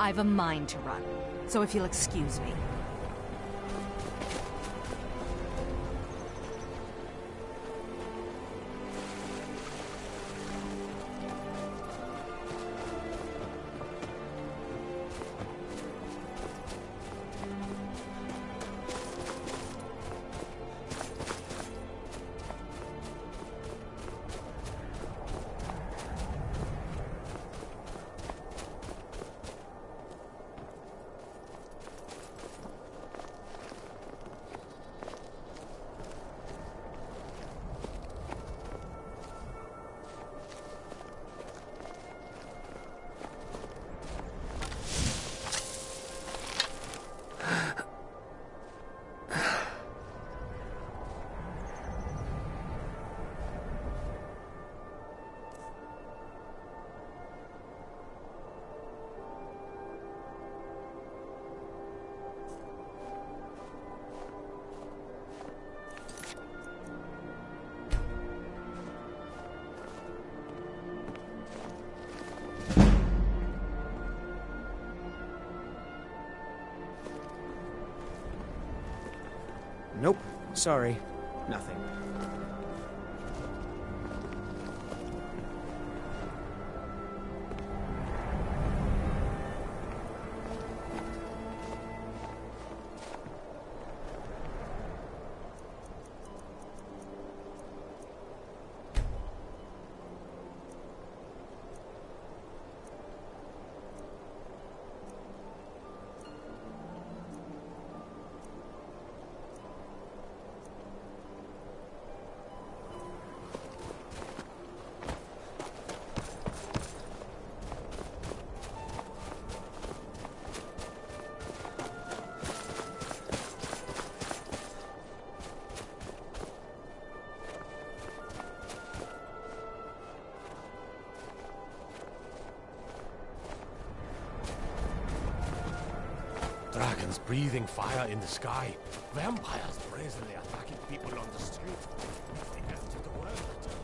I've a mine to run, so if you'll excuse me. Nope. Sorry. Nothing. Dragons breathing fire in the sky. Vampires brazenly attacking people on the street. It's the end of the world, I tell you.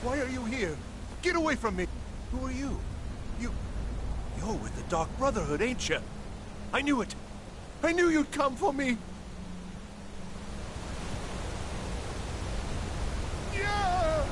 Why are you here? Get away from me! Who are you? You're with the Dark Brotherhood, ain't you? I knew it! I knew you'd come for me! Yeah!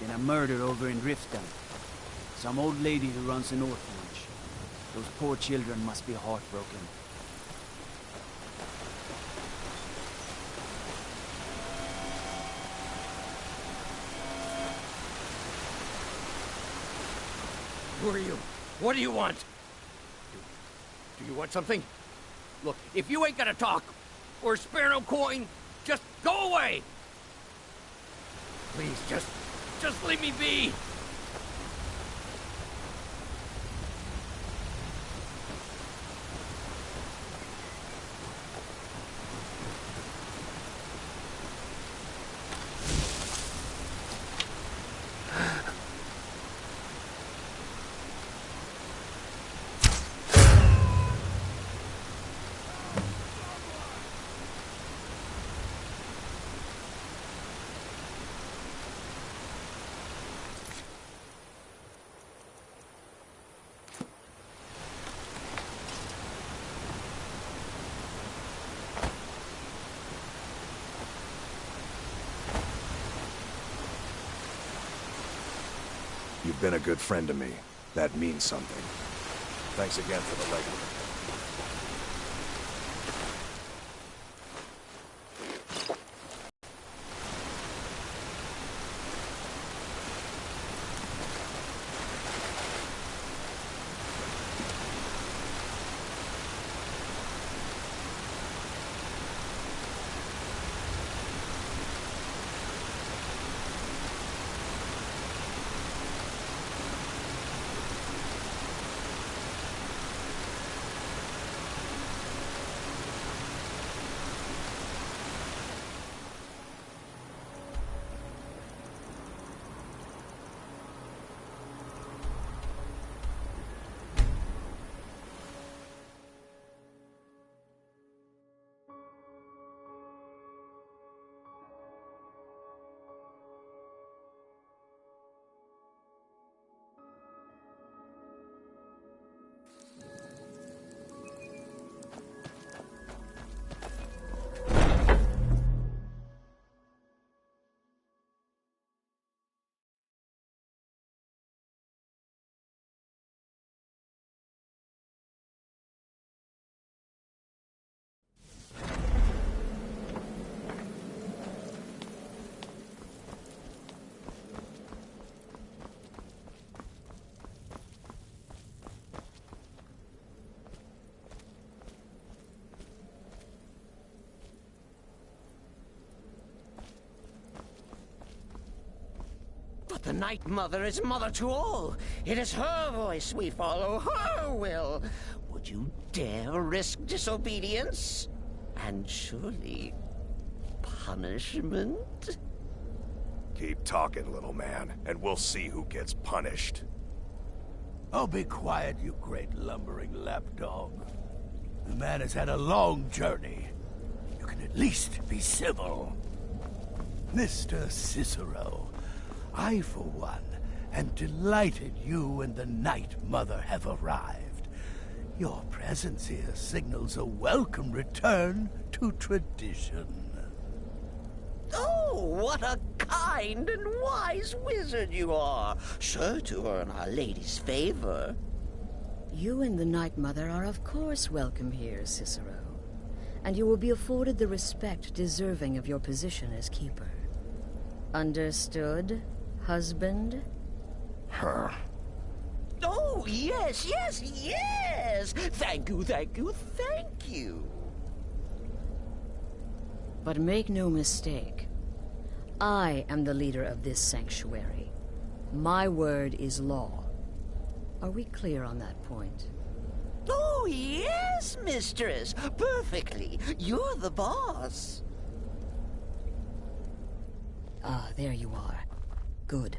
Been a murder over in Riften. Some old lady who runs an orphanage. Those poor children must be heartbroken. Who are you? What do you want? Do you want something? Look, if you ain't gonna talk, or spare no coin, just go away! Please, just leave me be! You've been a good friend to me. That means something. Thanks again for the legwork. The Night Mother is mother to all. It is her voice we follow, her will. Would you dare risk disobedience? And surely punishment? Keep talking, little man, and we'll see who gets punished. Oh, be quiet, you great lumbering lapdog. The man has had a long journey. You can at least be civil. Mr. Cicero, I, for one, am delighted you and the Night Mother have arrived. Your presence here signals a welcome return to tradition. Oh, what a kind and wise wizard you are, sure to earn Our Lady's favor. You and the Night Mother are of course welcome here, Cicero. And you will be afforded the respect deserving of your position as keeper. Understood, husband? Her. Oh, yes, yes, yes! Thank you, thank you, thank you! But make no mistake, I am the leader of this sanctuary. My word is law. Are we clear on that point? Oh, yes, mistress. Perfectly. You're the boss. Ah, there you are. Good.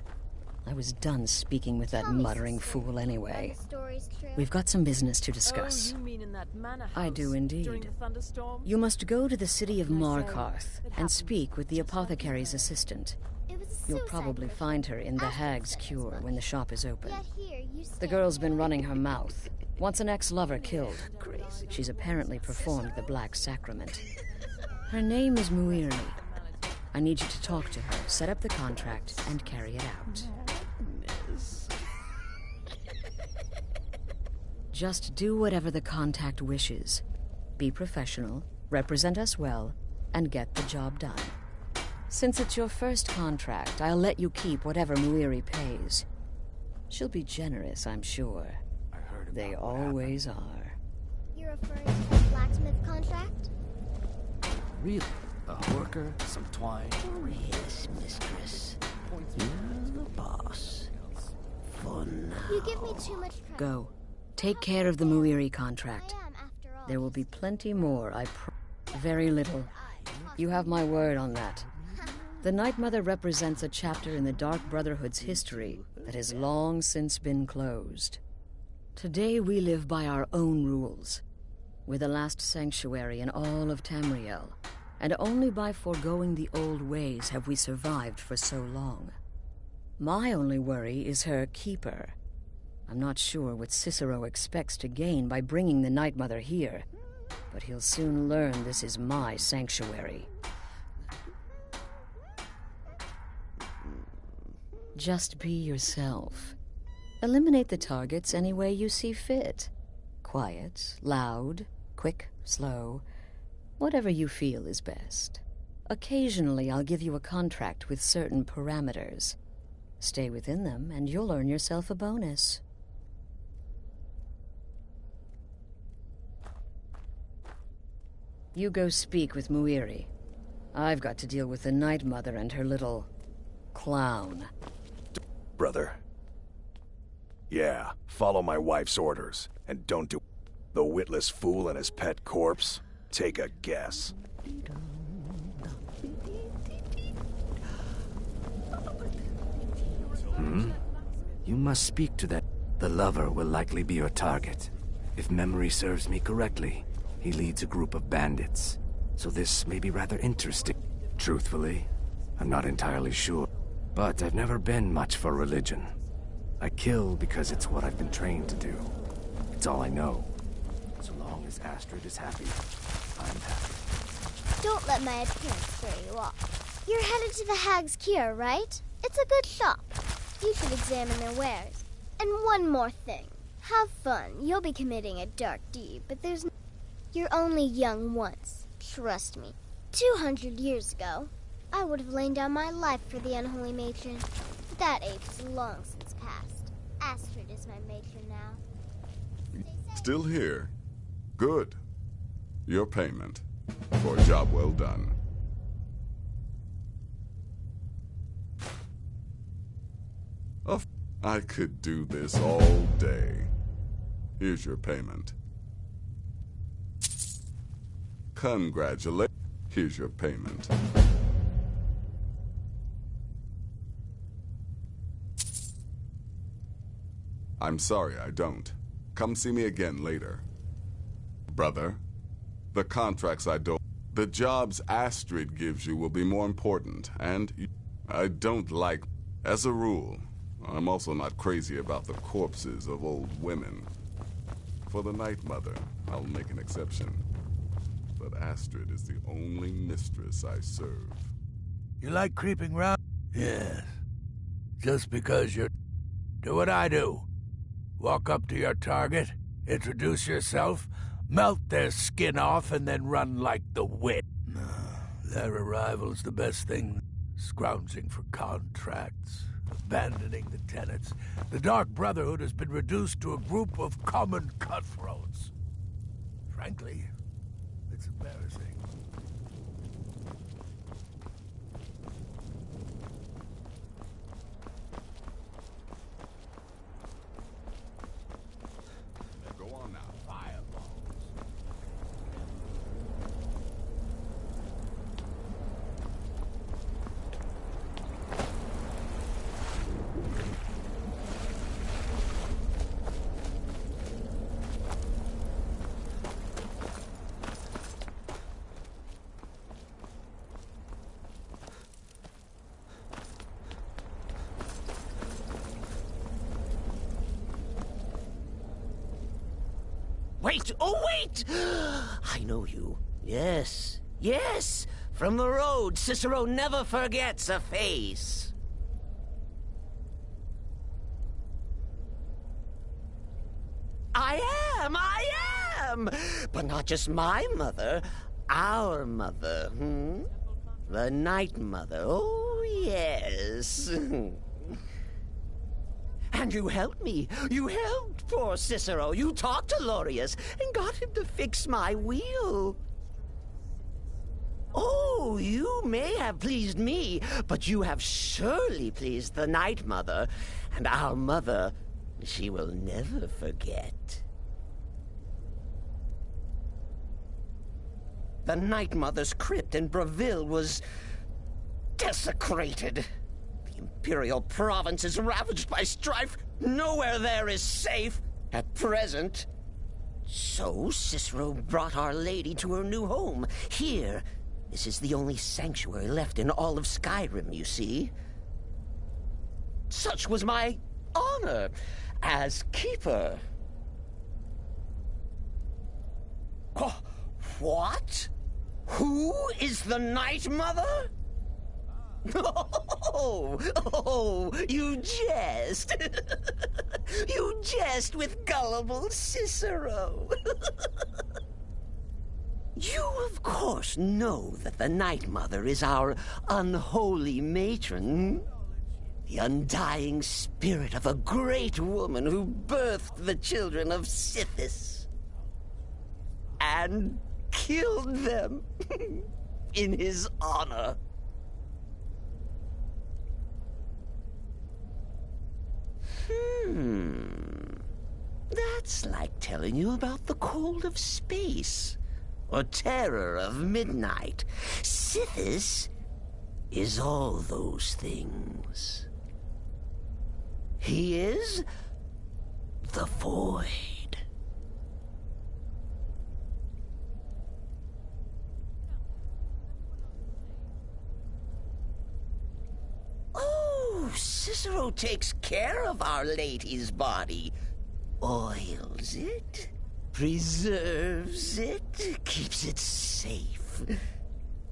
I was done speaking with that muttering fool anyway. We've got some business to discuss. Oh, you mean in that manor house I do during indeed. the thunderstorm? You must go to the city of Markarth and speak with the apothecary's assistant. You'll probably find her in the Hag's Cure when the shop is open. The girl's been running her mouth. Wants an ex-lover killed. She's apparently performed the Black Sacrament. Her name is Muiri. I need you to talk to her, set up the contract, and carry it out. Just do whatever the contact wishes. Be professional, represent us well, and get the job done. Since it's your first contract, I'll let you keep whatever Muiri pays. She'll be generous, I'm sure. They always are. You're referring to that blacksmith contract? Really? A worker, some twine? Oh, yes, mistress. You're the boss. For now. You give me too much credit. Go. Take care of the Muiri contract. There will be plenty more, very little. You have my word on that. The Night Mother represents a chapter in the Dark Brotherhood's history that has long since been closed. Today we live by our own rules. We're the last sanctuary in all of Tamriel, and only by foregoing the old ways have we survived for so long. My only worry is her keeper. I'm not sure what Cicero expects to gain by bringing the Night Mother here, but he'll soon learn this is my sanctuary. Just be yourself. Eliminate the targets any way you see fit. Quiet, loud, quick, slow, whatever you feel is best. Occasionally I'll give you a contract with certain parameters. Stay within them and you'll earn yourself a bonus. You go speak with Muiri. I've got to deal with the Night Mother and her little clown. Brother. Yeah, follow my wife's orders, and don't do the witless fool and his pet corpse. Take a guess. You must speak to that. The lover will likely be your target. If memory serves me correctly, he leads a group of bandits. So this may be rather interesting. Truthfully, I'm not entirely sure. But I've never been much for religion. I kill because it's what I've been trained to do. It's all I know. So long as Astrid is happy, I'm happy. Don't let my appearance throw you off. You're headed to the Hag's Cure, right? It's a good shop. You should examine their wares. And one more thing. Have fun. You'll be committing a dark deed, but there's... You're only young once. Trust me. 200 years ago, I would have lain down my life for the unholy matron. But that age is long since past. Astrid is my matron now. Still here? Good. Your payment for a job well done. I could do this all day. Here's your payment. Congratulations. Here's your payment. I'm sorry, I don't. Come see me again later. Brother, the contracts I don't... The jobs Astrid gives you will be more important, and I don't like... As a rule, I'm also not crazy about the corpses of old women. For the Night Mother, I'll make an exception. But Astrid is the only mistress I serve. You like creeping round? Yes. Just because you're... Do what I do. Walk up to your target, introduce yourself, melt their skin off, and then run like the wind. No, their arrival's the best thing. Scrounging for contracts, abandoning the tenants. The Dark Brotherhood has been reduced to a group of common cutthroats. Frankly, it's embarrassing. Go on now. Fireballs. Wait! Oh, wait! I know you. Yes. Yes! From the road, Cicero never forgets a face. I am! But not just my mother, our mother, The Night Mother, oh yes. And you helped me. You helped poor Cicero. You talked to Lorius and got him to fix my wheel. Oh, you may have pleased me, but you have surely pleased the Night Mother. And our mother, she will never forget. The Night Mother's crypt in Breville was desecrated. The Imperial province is ravaged by strife. Nowhere there is safe at present. So Cicero brought Our Lady to her new home. Here, this is the only sanctuary left in all of Skyrim, you see. Such was my honor as keeper. Oh, what? Who is the Night Mother? Oh, you jest. You jest with gullible Cicero. You, of course, know that the Night Mother is our unholy matron. The undying spirit of a great woman who birthed the children of Sithis. And killed them in his honor. That's like telling you about the cold of space, or terror of midnight. Sithis is all those things. He is the Void. Oh, Cicero takes care of Our Lady's body. Oils it, preserves it, keeps it safe.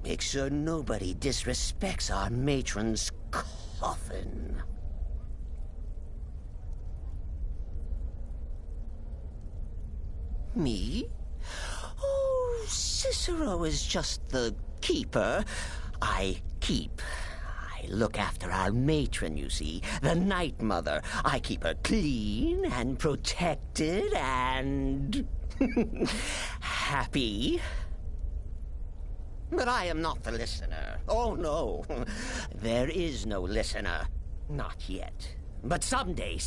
Makes sure nobody disrespects our matron's coffin. Me? Oh, Cicero is just the keeper. I keep. I look after our matron, you see, the Night Mother. I keep her clean and protected and... happy. But I am not the listener. Oh, no. There is no listener. Not yet. But someday,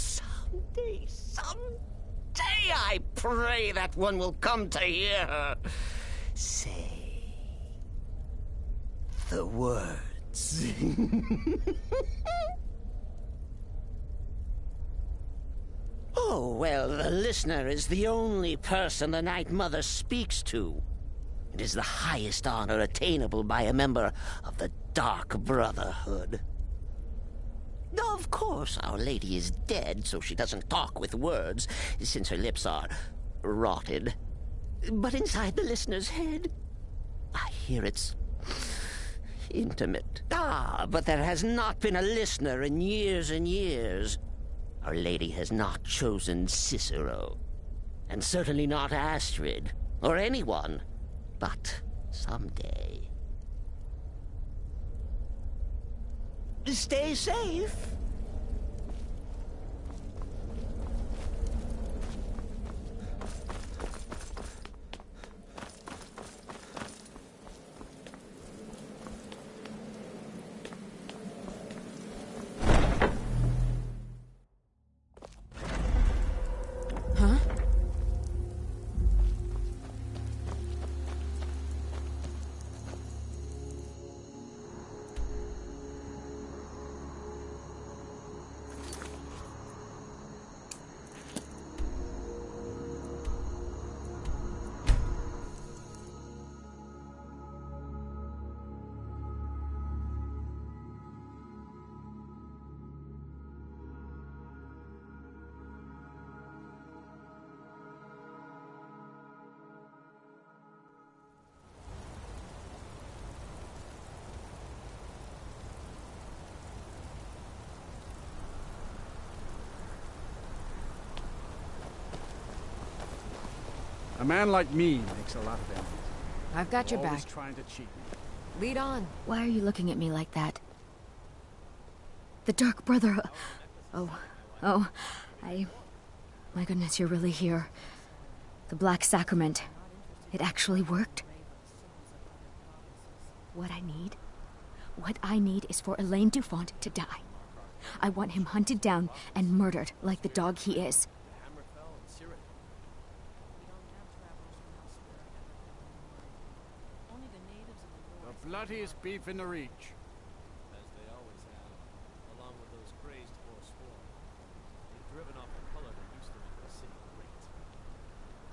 I pray that one will come to hear her say the words. Oh, well, the listener is the only person the Night Mother speaks to. It is the highest honor attainable by a member of the Dark Brotherhood. Of course, Our Lady is dead, so she doesn't talk with words, since her lips are rotted. But inside the listener's head, I hear it's intimate. But there has not been a listener in years and years. Our Lady has not chosen Cicero, and certainly not Astrid, or anyone. But someday. Stay safe. Huh? A man like me makes a lot of enemies. I've got your Always back. trying to cheat me. Lead on. Why are you looking at me like that? The Dark Brotherhood. Oh, my goodness, you're really here. The Black Sacrament. It actually worked. What I need is for Elaine Dufont to die. I want him hunted down and murdered like the dog he is. The bloodiest beef in the Reach. As they always have, along with those crazed Forsworn. They've driven off the color that used to make the city great.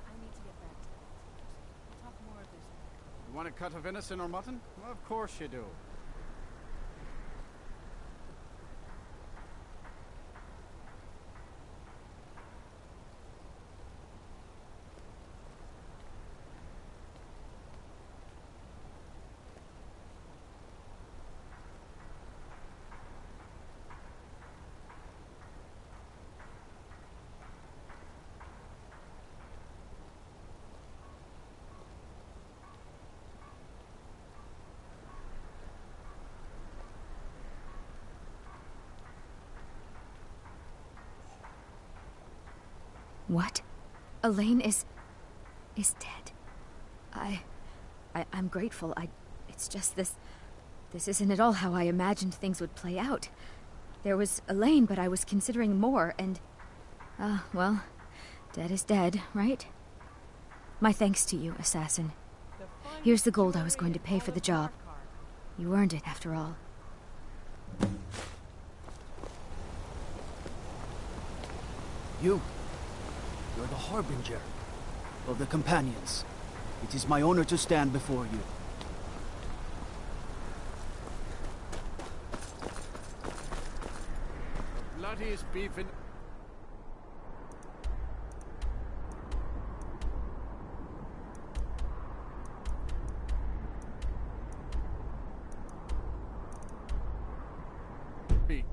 I need to get back to that. We'll talk more of this. You want a cut of venison or mutton? Well, of course you do. What? Elaine is dead. I'm grateful. It's just this isn't at all how I imagined things would play out. There was Elaine, but I was considering more, and, well, dead is dead, right? My thanks to you, assassin. Here's the gold I was going to pay for the job. You earned it, after all. You're the Harbinger of the Companions. It is my honor to stand before you. The bloodiest beef in... Beach.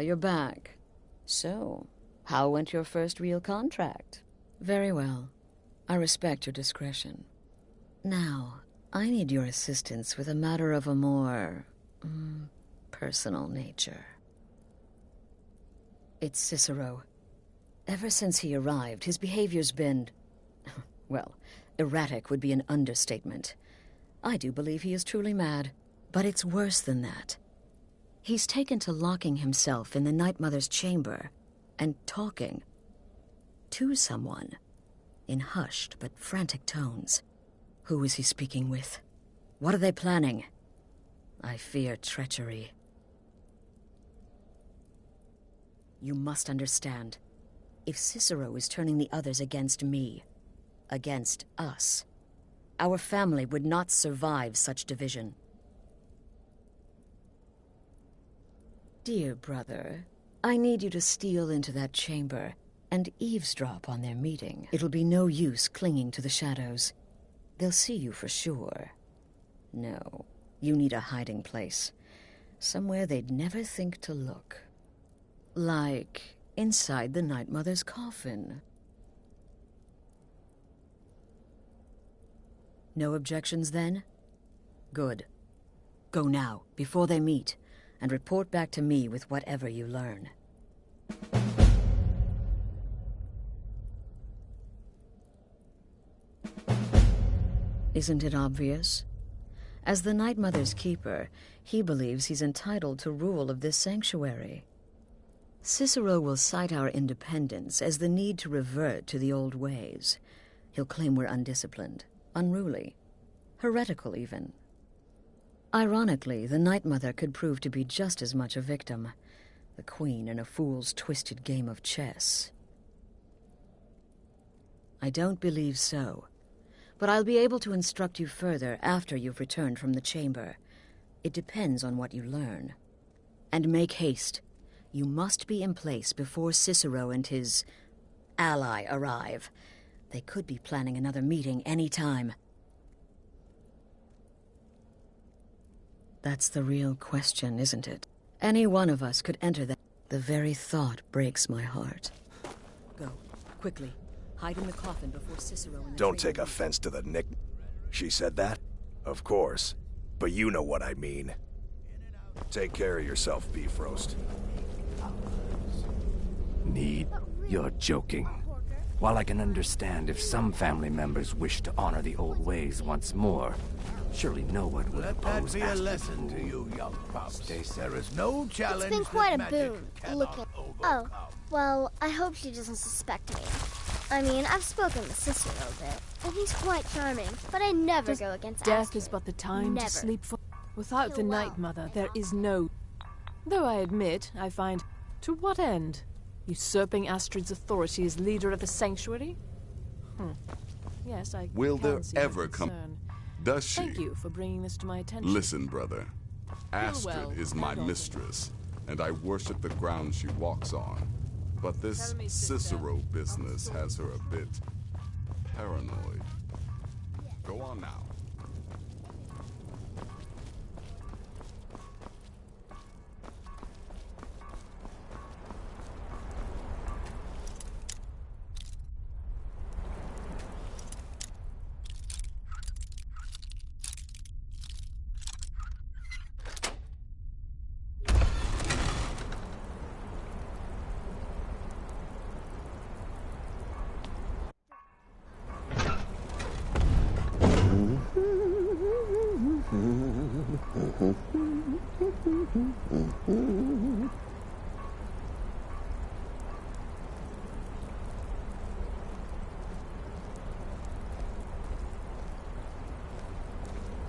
you're back. So, how went your first real contract? Very well. I respect your discretion. Now, I need your assistance with a matter of a more... personal nature. It's Cicero. Ever since he arrived, his behavior's been... well, erratic would be an understatement. I do believe he is truly mad, but it's worse than that. He's taken to locking himself in the Night Mother's chamber and talking to someone in hushed but frantic tones. Who is he speaking with? What are they planning? I fear treachery. You must understand. If Cicero is turning the others against me, against us, our family would not survive such division. Dear brother, I need you to steal into that chamber and eavesdrop on their meeting. It'll be no use clinging to the shadows. They'll see you for sure. No, you need a hiding place. Somewhere they'd never think to look. Like inside the Night Mother's coffin. No objections then? Good. Go now, before they meet, and report back to me with whatever you learn. Isn't it obvious? As the Night Mother's keeper, he believes he's entitled to rule of this sanctuary. Cicero will cite our independence as the need to revert to the old ways. He'll claim we're undisciplined, unruly, heretical even. Ironically, the Night Mother could prove to be just as much a victim, the queen in a fool's twisted game of chess. I don't believe so, but I'll be able to instruct you further after you've returned from the chamber. It depends on what you learn. And make haste. You must be in place before Cicero and his ally arrive. They could be planning another meeting any time. That's the real question, isn't it? Any one of us could enter that. The very thought breaks my heart. Go, quickly. Hide in the coffin before Cicero and the... Don't take offense to the nick... She said that? Of course. But you know what I mean. Take care of yourself, Beef Roast. Need? You're joking. While I can understand if some family members wish to honor the old ways once more, surely no one would oppose Let that be a lesson to you, young pups. There is no challenge. It's been quite a boon looking... Oh, well, I hope she doesn't suspect me. I mean, I've spoken with Cicero a bit, and he's quite charming, but I never go against Death Astrid. is but the time Never. to sleep for... Without the Night Mother, there is no... Though I admit, I find... To what end? Usurping Astrid's authority as leader of the sanctuary? Yes, I Will can there see your ever come... concern. Does she? Thank you for bringing this to my attention. Listen, brother. Astrid well, is my mistress, and I worship the ground she walks on. But this Cicero business has her a bit paranoid. Go on now.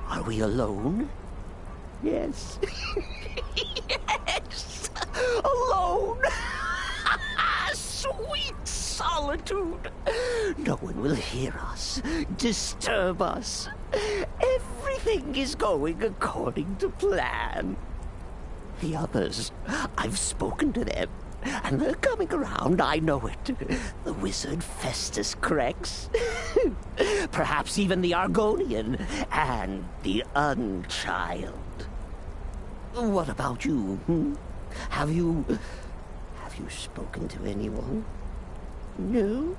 Are we alone? Yes. Yes! Alone! Sweet solitude! No one will hear us, disturb us. Everything is going according to plan. The others, I've spoken to them, and they're coming around, I know it. The wizard Festus Crex, perhaps even the Argonian, and the Unchild. What about you? Have you Have you spoken to anyone? No?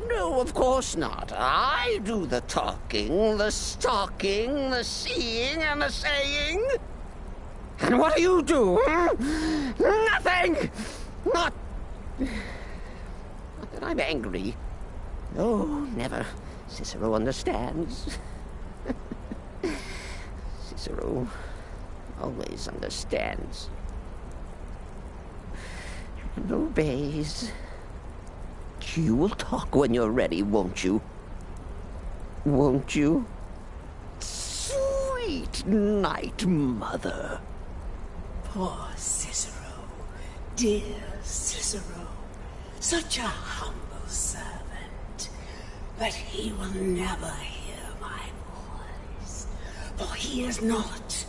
No, of course not. I do the talking, the stalking, the seeing, and the saying. And what do you do? Nothing! Not that I'm angry. No, never. Cicero understands. Cicero always understands. And obeys. You will talk when you're ready, won't you? Won't you? Sweet night, Mother. Poor Cicero. Dear Cicero. Such a humble servant. But he will never hear my voice. For he is not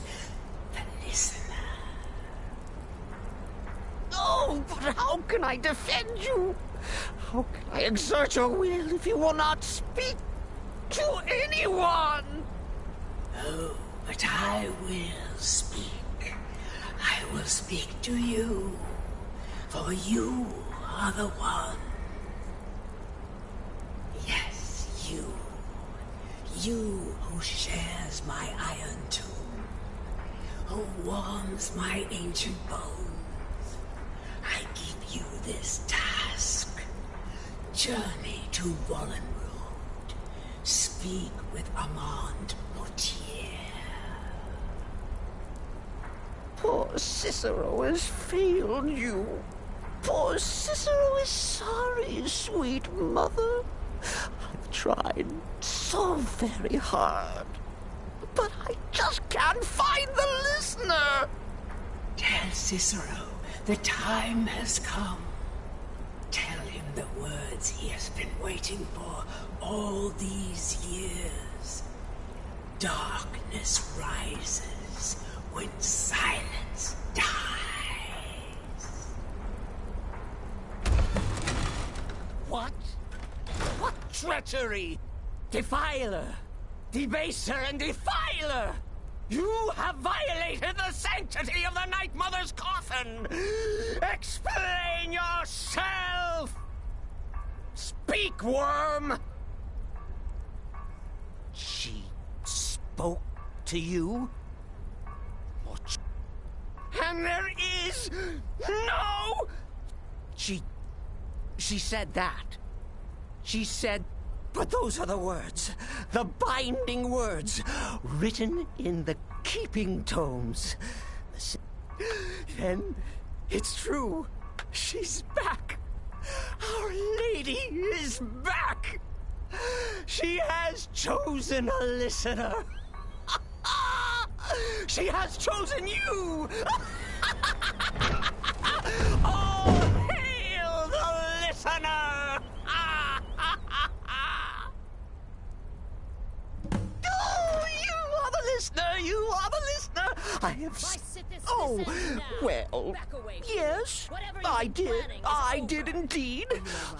the listener. Oh, but how can I defend you? How can I exert your will if you will not speak to anyone? Oh, but I will speak. I will speak to you. For you are the one. Yes, you. You who shares my iron tomb. Who warms my ancient bones. I give you this task. Journey to Wallenroad. Speak with Armand Mortier. Poor Cicero has failed you. Poor Cicero is sorry, sweet mother. I've tried so very hard, but I just can't find the listener. Tell Cicero the time has come. Tell him the words he has been waiting for all these years. Darkness rises when silence dies. What? What treachery! Defiler! Debaser and defiler! You have violated the sanctity of the Night Mother's coffin! Explain yourself! Speak, worm! She spoke to you? And there is no... She said that. She said... But those are the words, the binding words, written in the keeping tomes. Then it's true. She's back. Our lady is back. She has chosen a listener. She has chosen you. Oh, hail the listener. You are the listener. I have... Oh, well, yes, I did. I did indeed.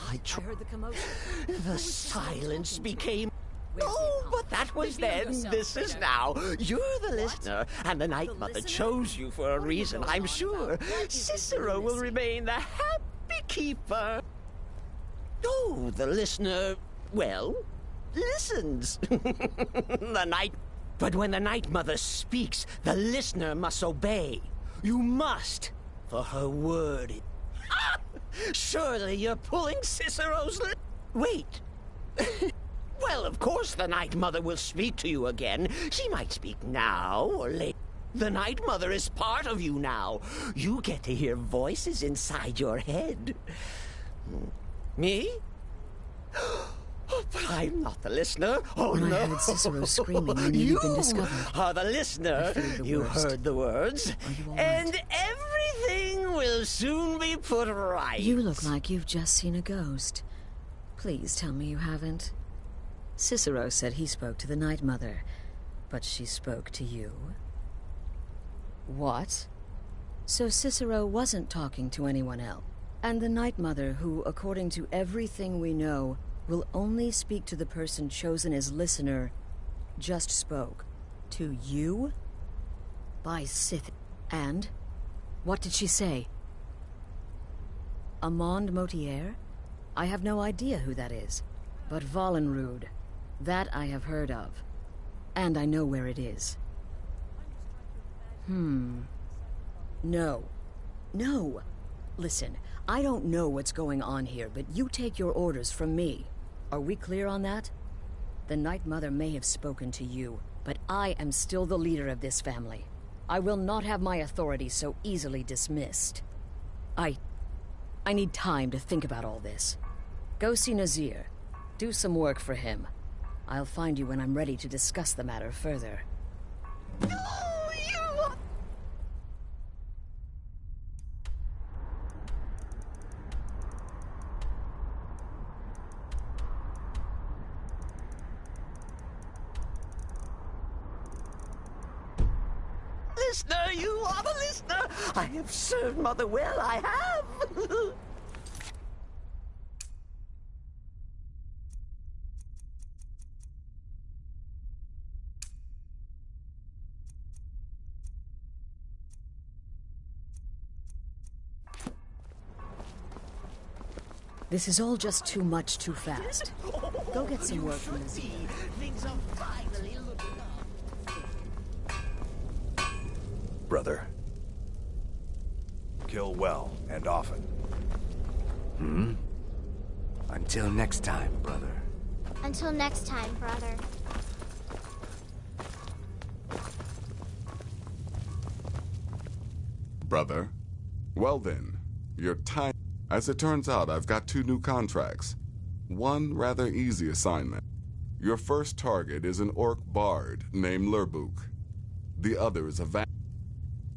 I heard the commotion. The silence became... Oh, but that was then. This is now. You're the listener, and the Night Mother chose you for a reason, I'm sure. Cicero will remain the happy keeper. Oh, the listener, well, listens. The Night... But when the Night Mother speaks, the listener must obey. You must, for her word. Surely you're pulling Cicero's Wait. Well, of course the Night Mother will speak to you again. She might speak now or later. The Night Mother is part of you now. You get to hear voices inside your head. Me? Oh, but I'm not the listener. Oh, when no. I heard Cicero screaming, I knew you'd been discovered. You are the listener. You heard the words. And everything will soon be put right. You look like you've just seen a ghost. Please tell me you haven't. Cicero said he spoke to the Night Mother, but she spoke to you. What? So Cicero wasn't talking to anyone else. And the Night Mother, who, according to everything we know, will only speak to the person chosen as listener, just spoke to you? By Sith. And? What did she say? Amand Motier? I have no idea who that is. But Wallenrud, that I have heard of. And I know where it is. No. No! Listen, I don't know what's going on here, but you take your orders from me. Are we clear on that? The Night Mother may have spoken to you, but I am still the leader of this family. I will not have my authority so easily dismissed. I need time to think about all this. Go see Nazir. Do some work for him. I'll find you when I'm ready to discuss the matter further. Listener, you are the listener! I have served Mother well, I have! This is all just too much too fast. Go get some work from Nazir. Things are finally looking up. Brother. Kill well and often. Until next time, brother. Until next time, brother. Brother? Well then, your time... As it turns out, I've got 2 new contracts. One rather easy assignment. Your first target is an orc bard named Lurbuk. The other is a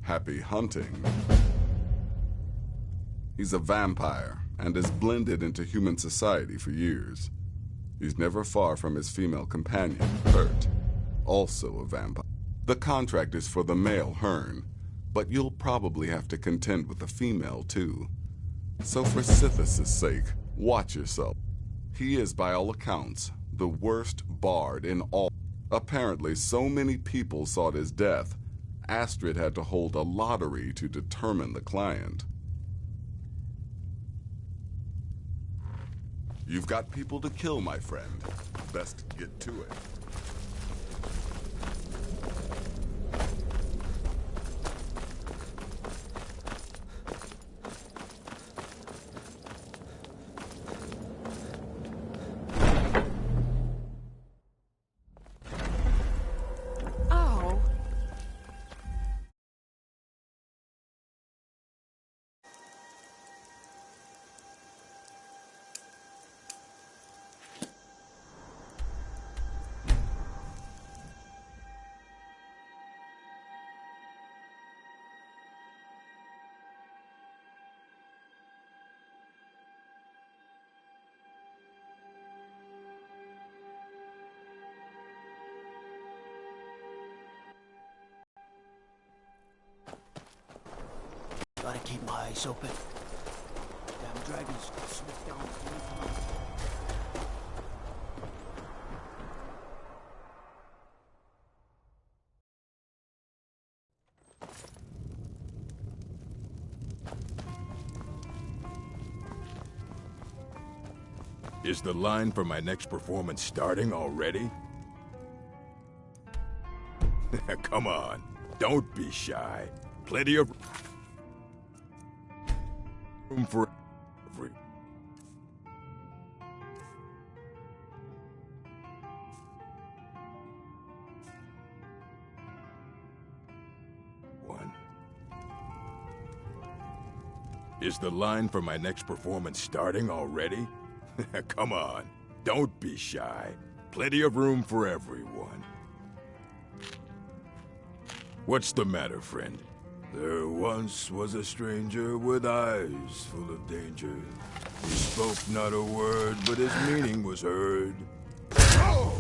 Happy hunting. He's a vampire and has blended into human society for years. He's never far from his female companion, Hurt, also a vampire. The contract is for the male Hearn, but you'll probably have to contend with the female too. So for Sithis' sake, watch yourself. He is, by all accounts, the worst bard in all. Apparently, so many people sought his death, Astrid had to hold a lottery to determine the client. You've got people to kill, my friend. Best get to it. Gotta keep my eyes open. Damn dragons slip down. Is the line for my next performance starting already? Come on, don't be shy. Plenty of room for every... one. Is the line for my next performance starting already? Come on, don't be shy. Plenty of room for everyone. What's the matter, friend? There once was a stranger with eyes full of danger. He spoke not a word, but his meaning was heard. Oh!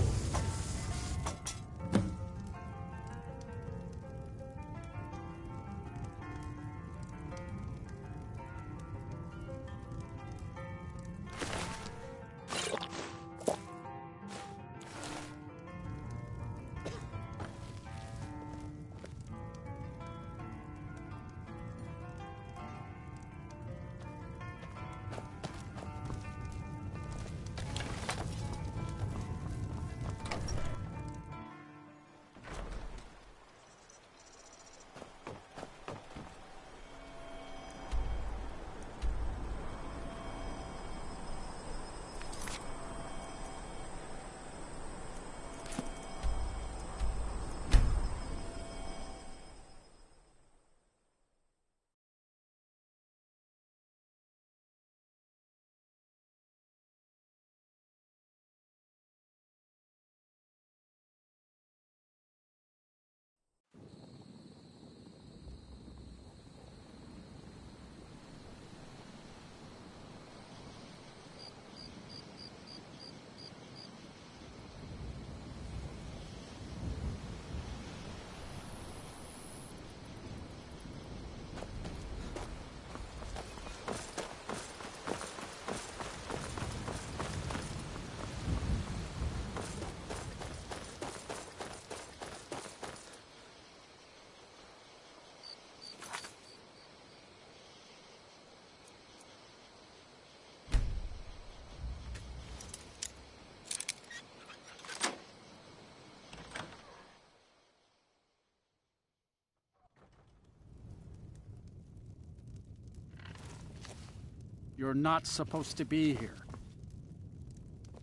You're not supposed to be here.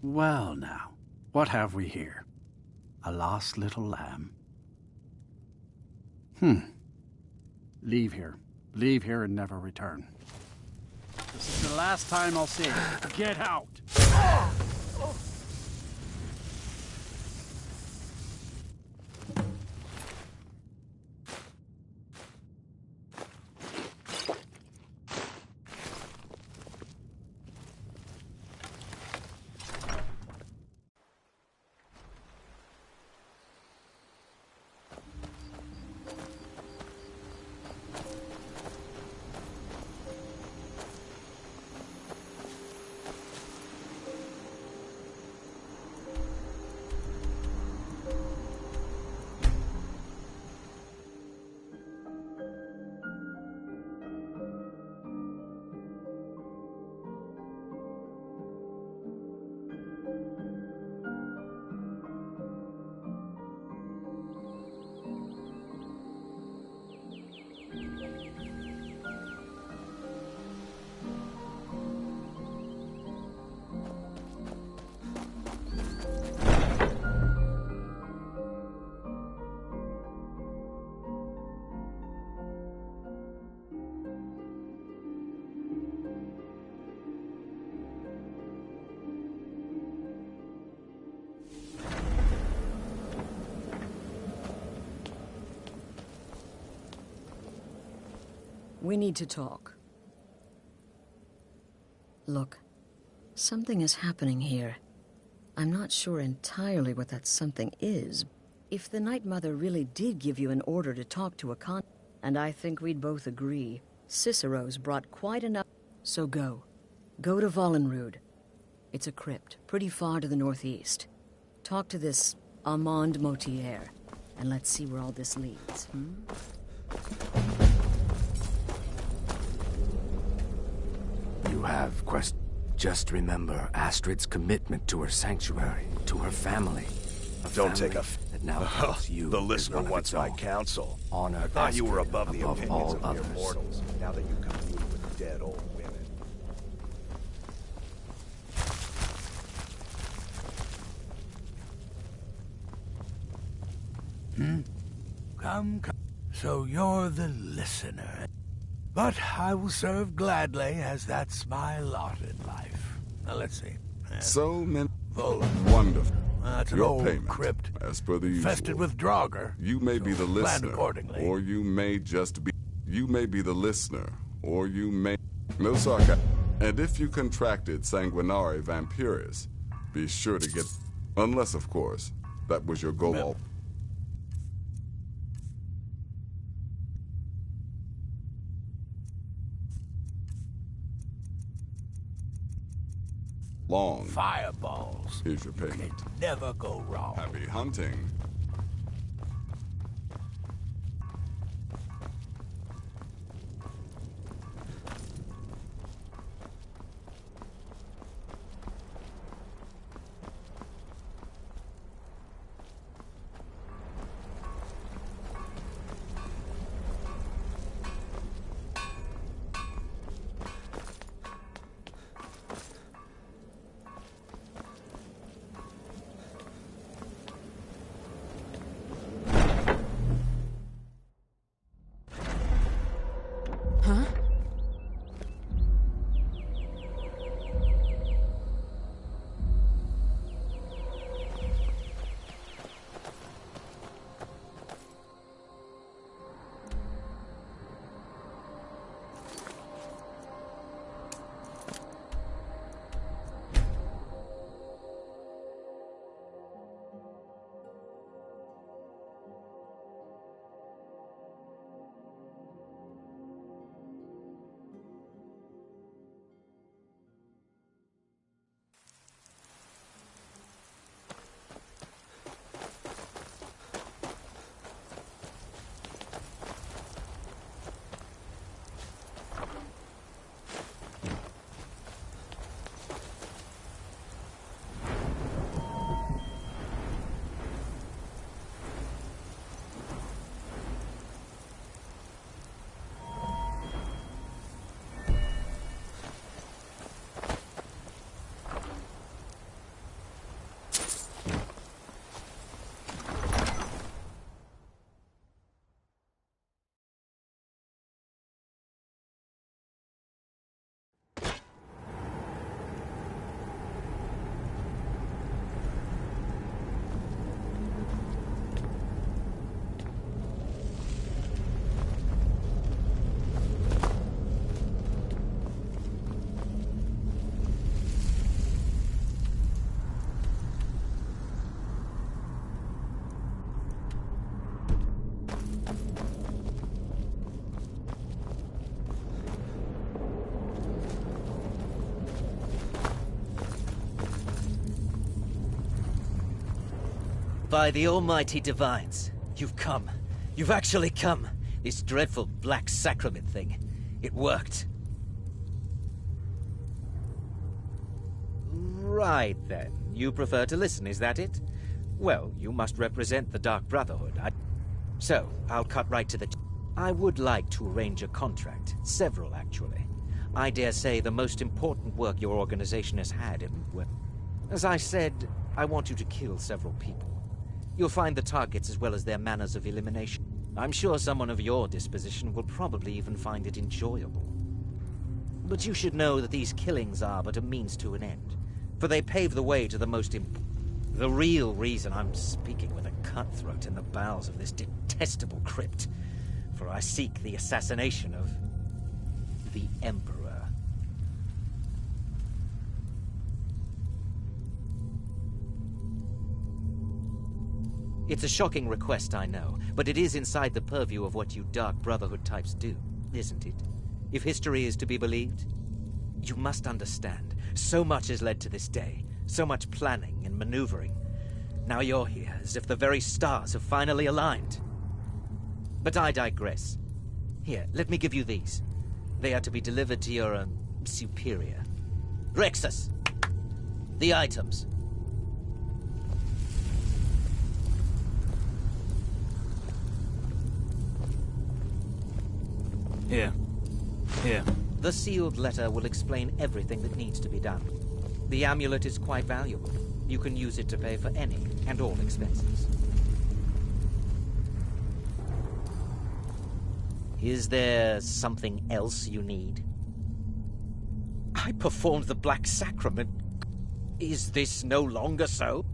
Well now, what have we here? A lost little lamb. Leave here. Leave here and never return. This is the last time I'll see you. Get out! We need to talk. Look, something is happening here. I'm not sure entirely what that something is. If the Night Mother really did give you an order to talk to a and I think we'd both agree, Cicero's brought quite enough. So go. Go to Vollenrud. It's a crypt, pretty far to the northeast. Talk to this Armand Motier, and let's see where all this leads, You have quest. Just remember Astrid's commitment to her sanctuary, to her family. Don't take a that now helps you. The listener wants my counsel. Honor I thought you were Astrid above the opinions all of mere others. mortals. Now that you commune with dead old women. Come. So you're the listener. But I will serve gladly, as that's my lot in life. Now, let's see. So many. Volum. Wonderful. That's an Your old payment, crypt. as per the Infested usual. with Draugr. You may be the plan listener, accordingly. or you may just be. You may be the listener, or you may. No sarcasm. And if you contracted sanguinare vampiris, be sure to get. Unless, of course, that was your goal. Well, Long. Fireballs. Here's your payment. Never go wrong. Happy hunting. By the almighty divines, you've come. You've actually come. This dreadful black sacrament thing. It worked. Right then. You prefer to listen, is that it? Well, you must represent the Dark Brotherhood. So, I'll cut right to the... I would like to arrange a contract. Several, actually. I dare say the most important work your organization has had in... Well, as I said, I want you to kill several people. You'll find the targets as well as their manners of elimination. I'm sure someone of your disposition will probably even find it enjoyable. But you should know that these killings are but a means to an end, for they pave the way to the most the real reason I'm speaking with a cutthroat in the bowels of this detestable crypt, for I seek the assassination of the Emperor. It's a shocking request, I know, but it is inside the purview of what you Dark Brotherhood types do, isn't it? If history is to be believed, you must understand, so much has led to this day, so much planning and maneuvering. Now you're here, as if the very stars have finally aligned. But I digress. Here, let me give you these. They are to be delivered to your, superior. Rexus! The items. Here. The sealed letter will explain everything that needs to be done. The amulet is quite valuable. You can use it to pay for any and all expenses. Is there something else you need? I performed the Black Sacrament. Is this no longer so?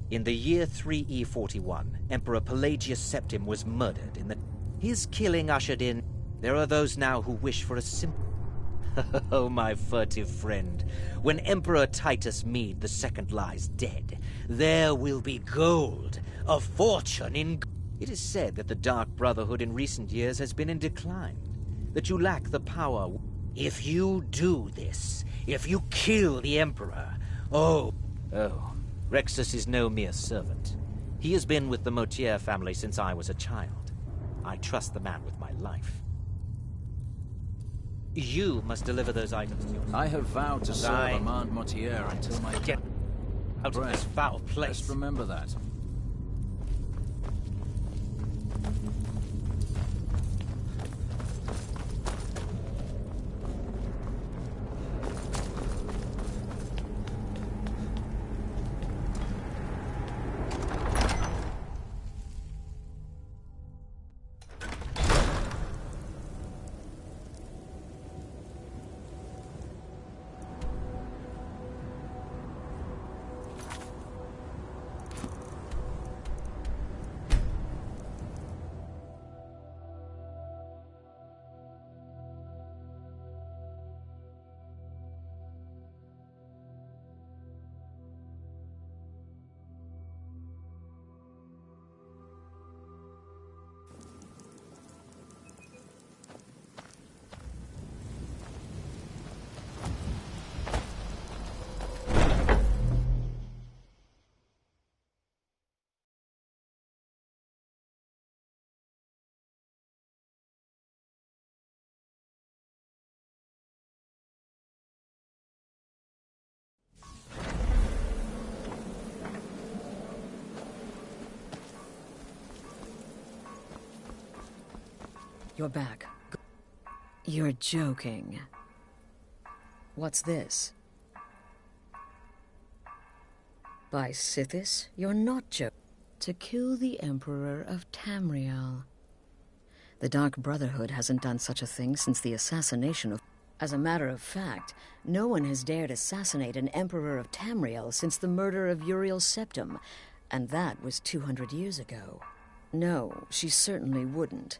In the year 3E41, Emperor Pelagius Septim was murdered in the... His killing ushered in... There are those now who wish for a simple... Oh, my furtive friend. When Emperor Titus Mede II lies dead, there will be gold, a fortune in... It is said that the Dark Brotherhood in recent years has been in decline, that you lack the power. If you do this, if you kill the Emperor, Rexus is no mere servant. He has been with the Motier family since I was a child. I trust the man with my life. You must deliver those items to your... I have vowed to serve Armand Motier until my... Get out of this foul place. Just remember that. You're back. You're joking. What's this? By Sithis, you're not joking. To kill the Emperor of Tamriel. The Dark Brotherhood hasn't done such a thing since the assassination of... As a matter of fact, no one has dared assassinate an Emperor of Tamriel since the murder of Uriel Septim, and that was 200 years ago. No, she certainly wouldn't.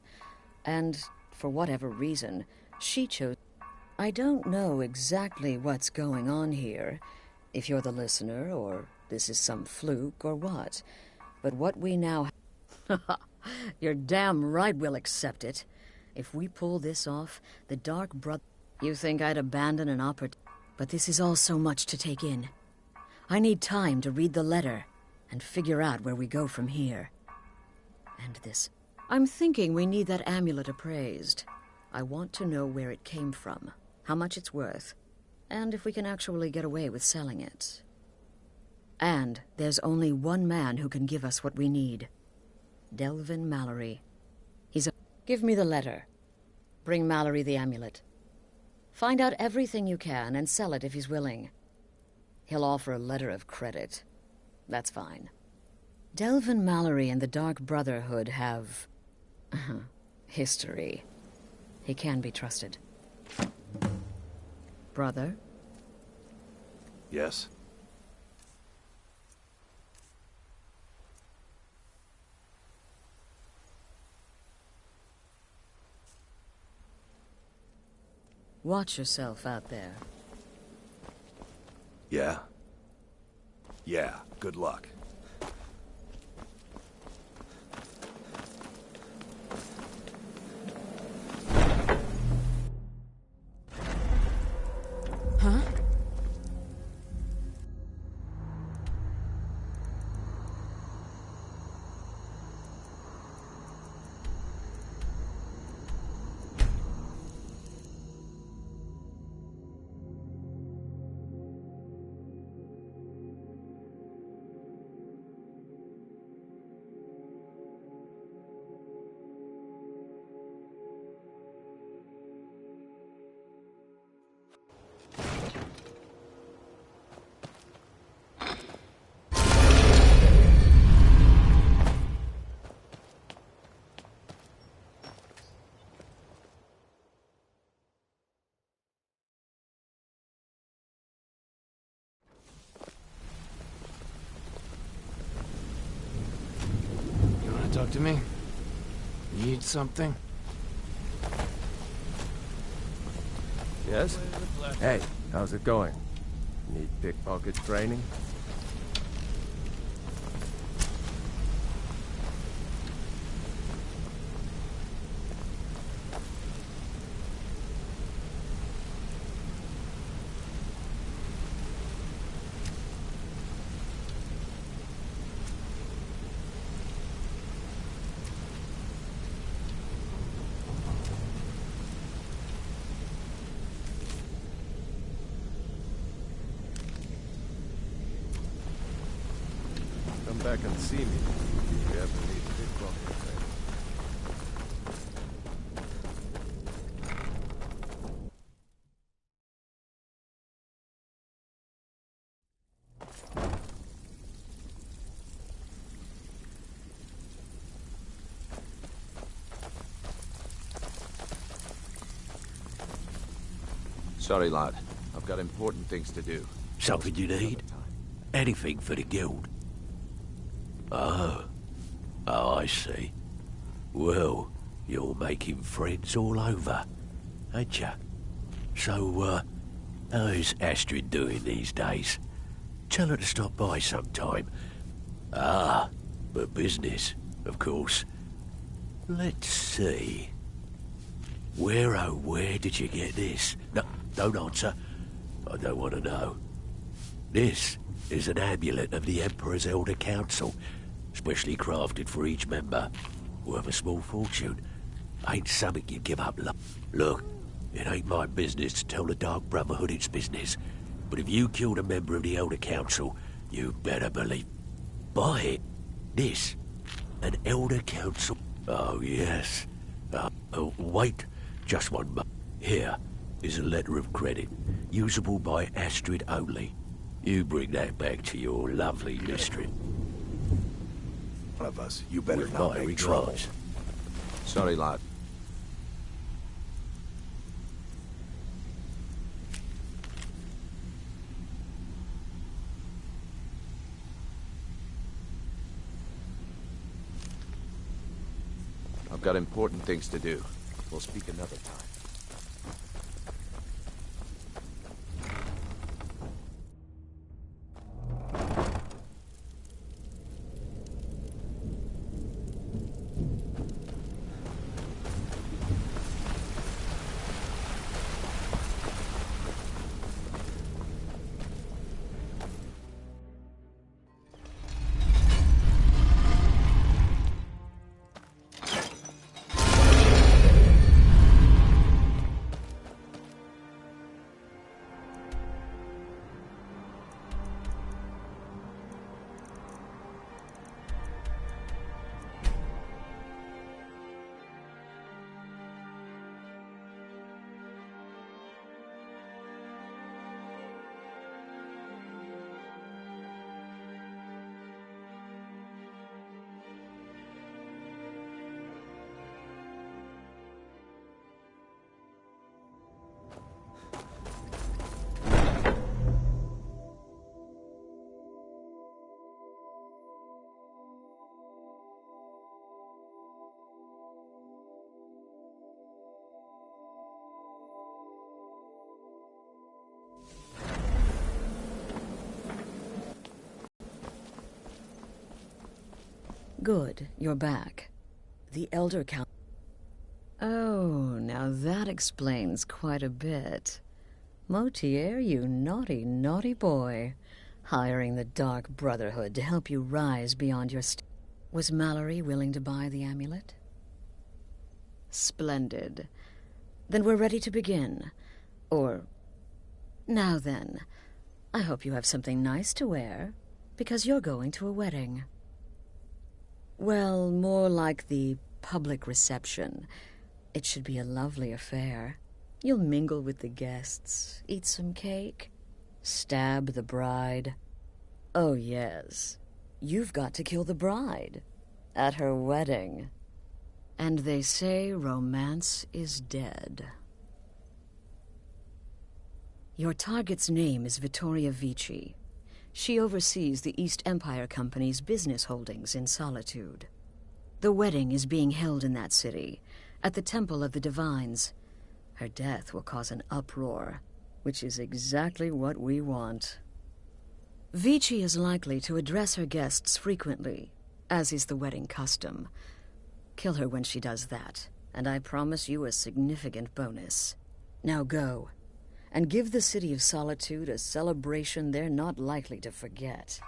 And, for whatever reason, she chose... I don't know exactly what's going on here, if you're the listener, or this is some fluke, or what. But what we now... You're damn right we'll accept it. If we pull this off, the Dark Brother... You think I'd abandon an opportunity? But this is all so much to take in. I need time to read the letter. and figure out where we go from here. And this. I'm thinking we need that amulet appraised. I want to know where it came from, how much it's worth, and if we can actually get away with selling it. And there's only one man who can give us what we need. Delvin Mallory. Give me the letter. Bring Mallory the amulet. Find out everything you can and sell it if he's willing. He'll offer a letter of credit. That's fine. Delvin Mallory and the Dark Brotherhood have... history. He can be trusted. Brother? Yes? Watch yourself out there. Yeah? Yeah, good luck. Huh? Talk to me? Need something? Yes? Hey, how's it going? Need pickpocket training? Come back and see me if you ever need pickpocket training. Sorry, lad. I've got important things to do. Something you need? Anything for the guild? Oh, I see. Well, you're making friends all over, ain't ya? So, how's Astrid doing these days? Tell her to stop by sometime. Ah, but business, of course. Let's see. Where, oh, where did you get this? No, don't answer. I don't want to know. This is an amulet of the Emperor's Elder Council, specially crafted for each member, worth a small fortune. Ain't something you give up. Look, it ain't my business to tell the Dark Brotherhood its business, but if you killed a member of the Elder Council, you better believe. Buy it. This, an Elder Council. Oh, yes. Wait, just one moment. Here is a letter of credit, usable by Astrid only. You bring that back to your lovely mistress. One of us, you better With not my make trouble. regards. Sorry, lad. I've got important things to do. We'll speak another time. Good, you're back. The Elder Count... Oh, now that explains quite a bit. Motier, you naughty, naughty boy. Hiring the Dark Brotherhood to help you rise beyond your Was Mallory willing to buy the amulet? Splendid. Then we're ready to begin. Or... Now then, I hope you have something nice to wear, because you're going to a wedding. Well, more like the public reception. It should be a lovely affair. You'll mingle with the guests, eat some cake, stab the bride. Oh, yes. You've got to kill the bride. At her wedding. And they say romance is dead. Your target's name is Vittoria Vici. She oversees the East Empire Company's business holdings in Solitude. The wedding is being held in that city, at the Temple of the Divines. Her death will cause an uproar, which is exactly what we want. Vici is likely to address her guests frequently, as is the wedding custom. Kill her when she does that, and I promise you a significant bonus. Now go, and give the City of Solitude a celebration they're not likely to forget.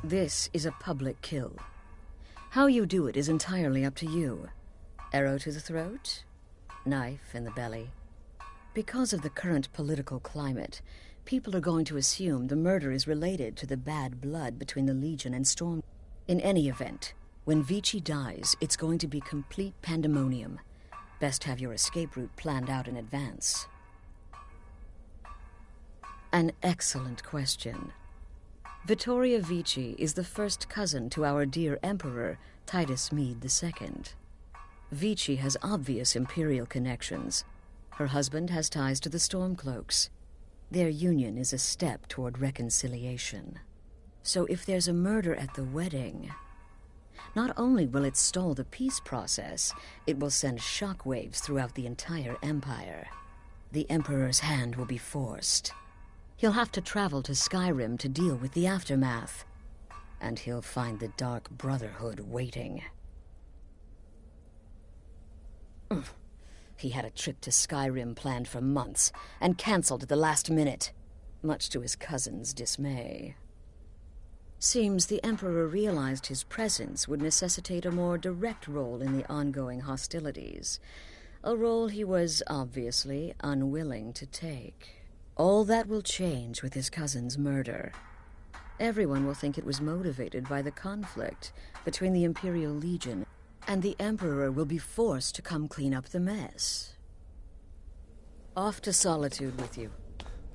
This is a public kill. How you do it is entirely up to you. Arrow to the throat, knife in the belly. Because of the current political climate, people are going to assume the murder is related to the bad blood between the Legion and Storm. In any event, when Vici dies, it's going to be complete pandemonium. Best have your escape route planned out in advance. An excellent question. Vittoria Vici is the first cousin to our dear Emperor, Titus Mede II. Vici has obvious imperial connections. Her husband has ties to the Stormcloaks. Their union is a step toward reconciliation. So if there's a murder at the wedding, not only will it stall the peace process, it will send shockwaves throughout the entire Empire. The Emperor's hand will be forced. He'll have to travel to Skyrim to deal with the aftermath. And he'll find the Dark Brotherhood waiting. He had a trip to Skyrim planned for months, and cancelled at the last minute, much to his cousin's dismay. Seems the Emperor realized his presence would necessitate a more direct role in the ongoing hostilities, a role he was obviously unwilling to take. All that will change with his cousin's murder. Everyone will think it was motivated by the conflict between the Imperial Legion, and the Emperor will be forced to come clean up the mess. Off to Solitude with you.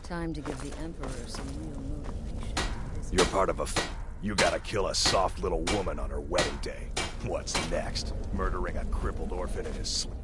Time to give the Emperor some real motivation. You're part of a... You gotta kill a soft little woman on her wedding day. What's next? Murdering a crippled orphan in his sleep?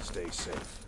Stay safe.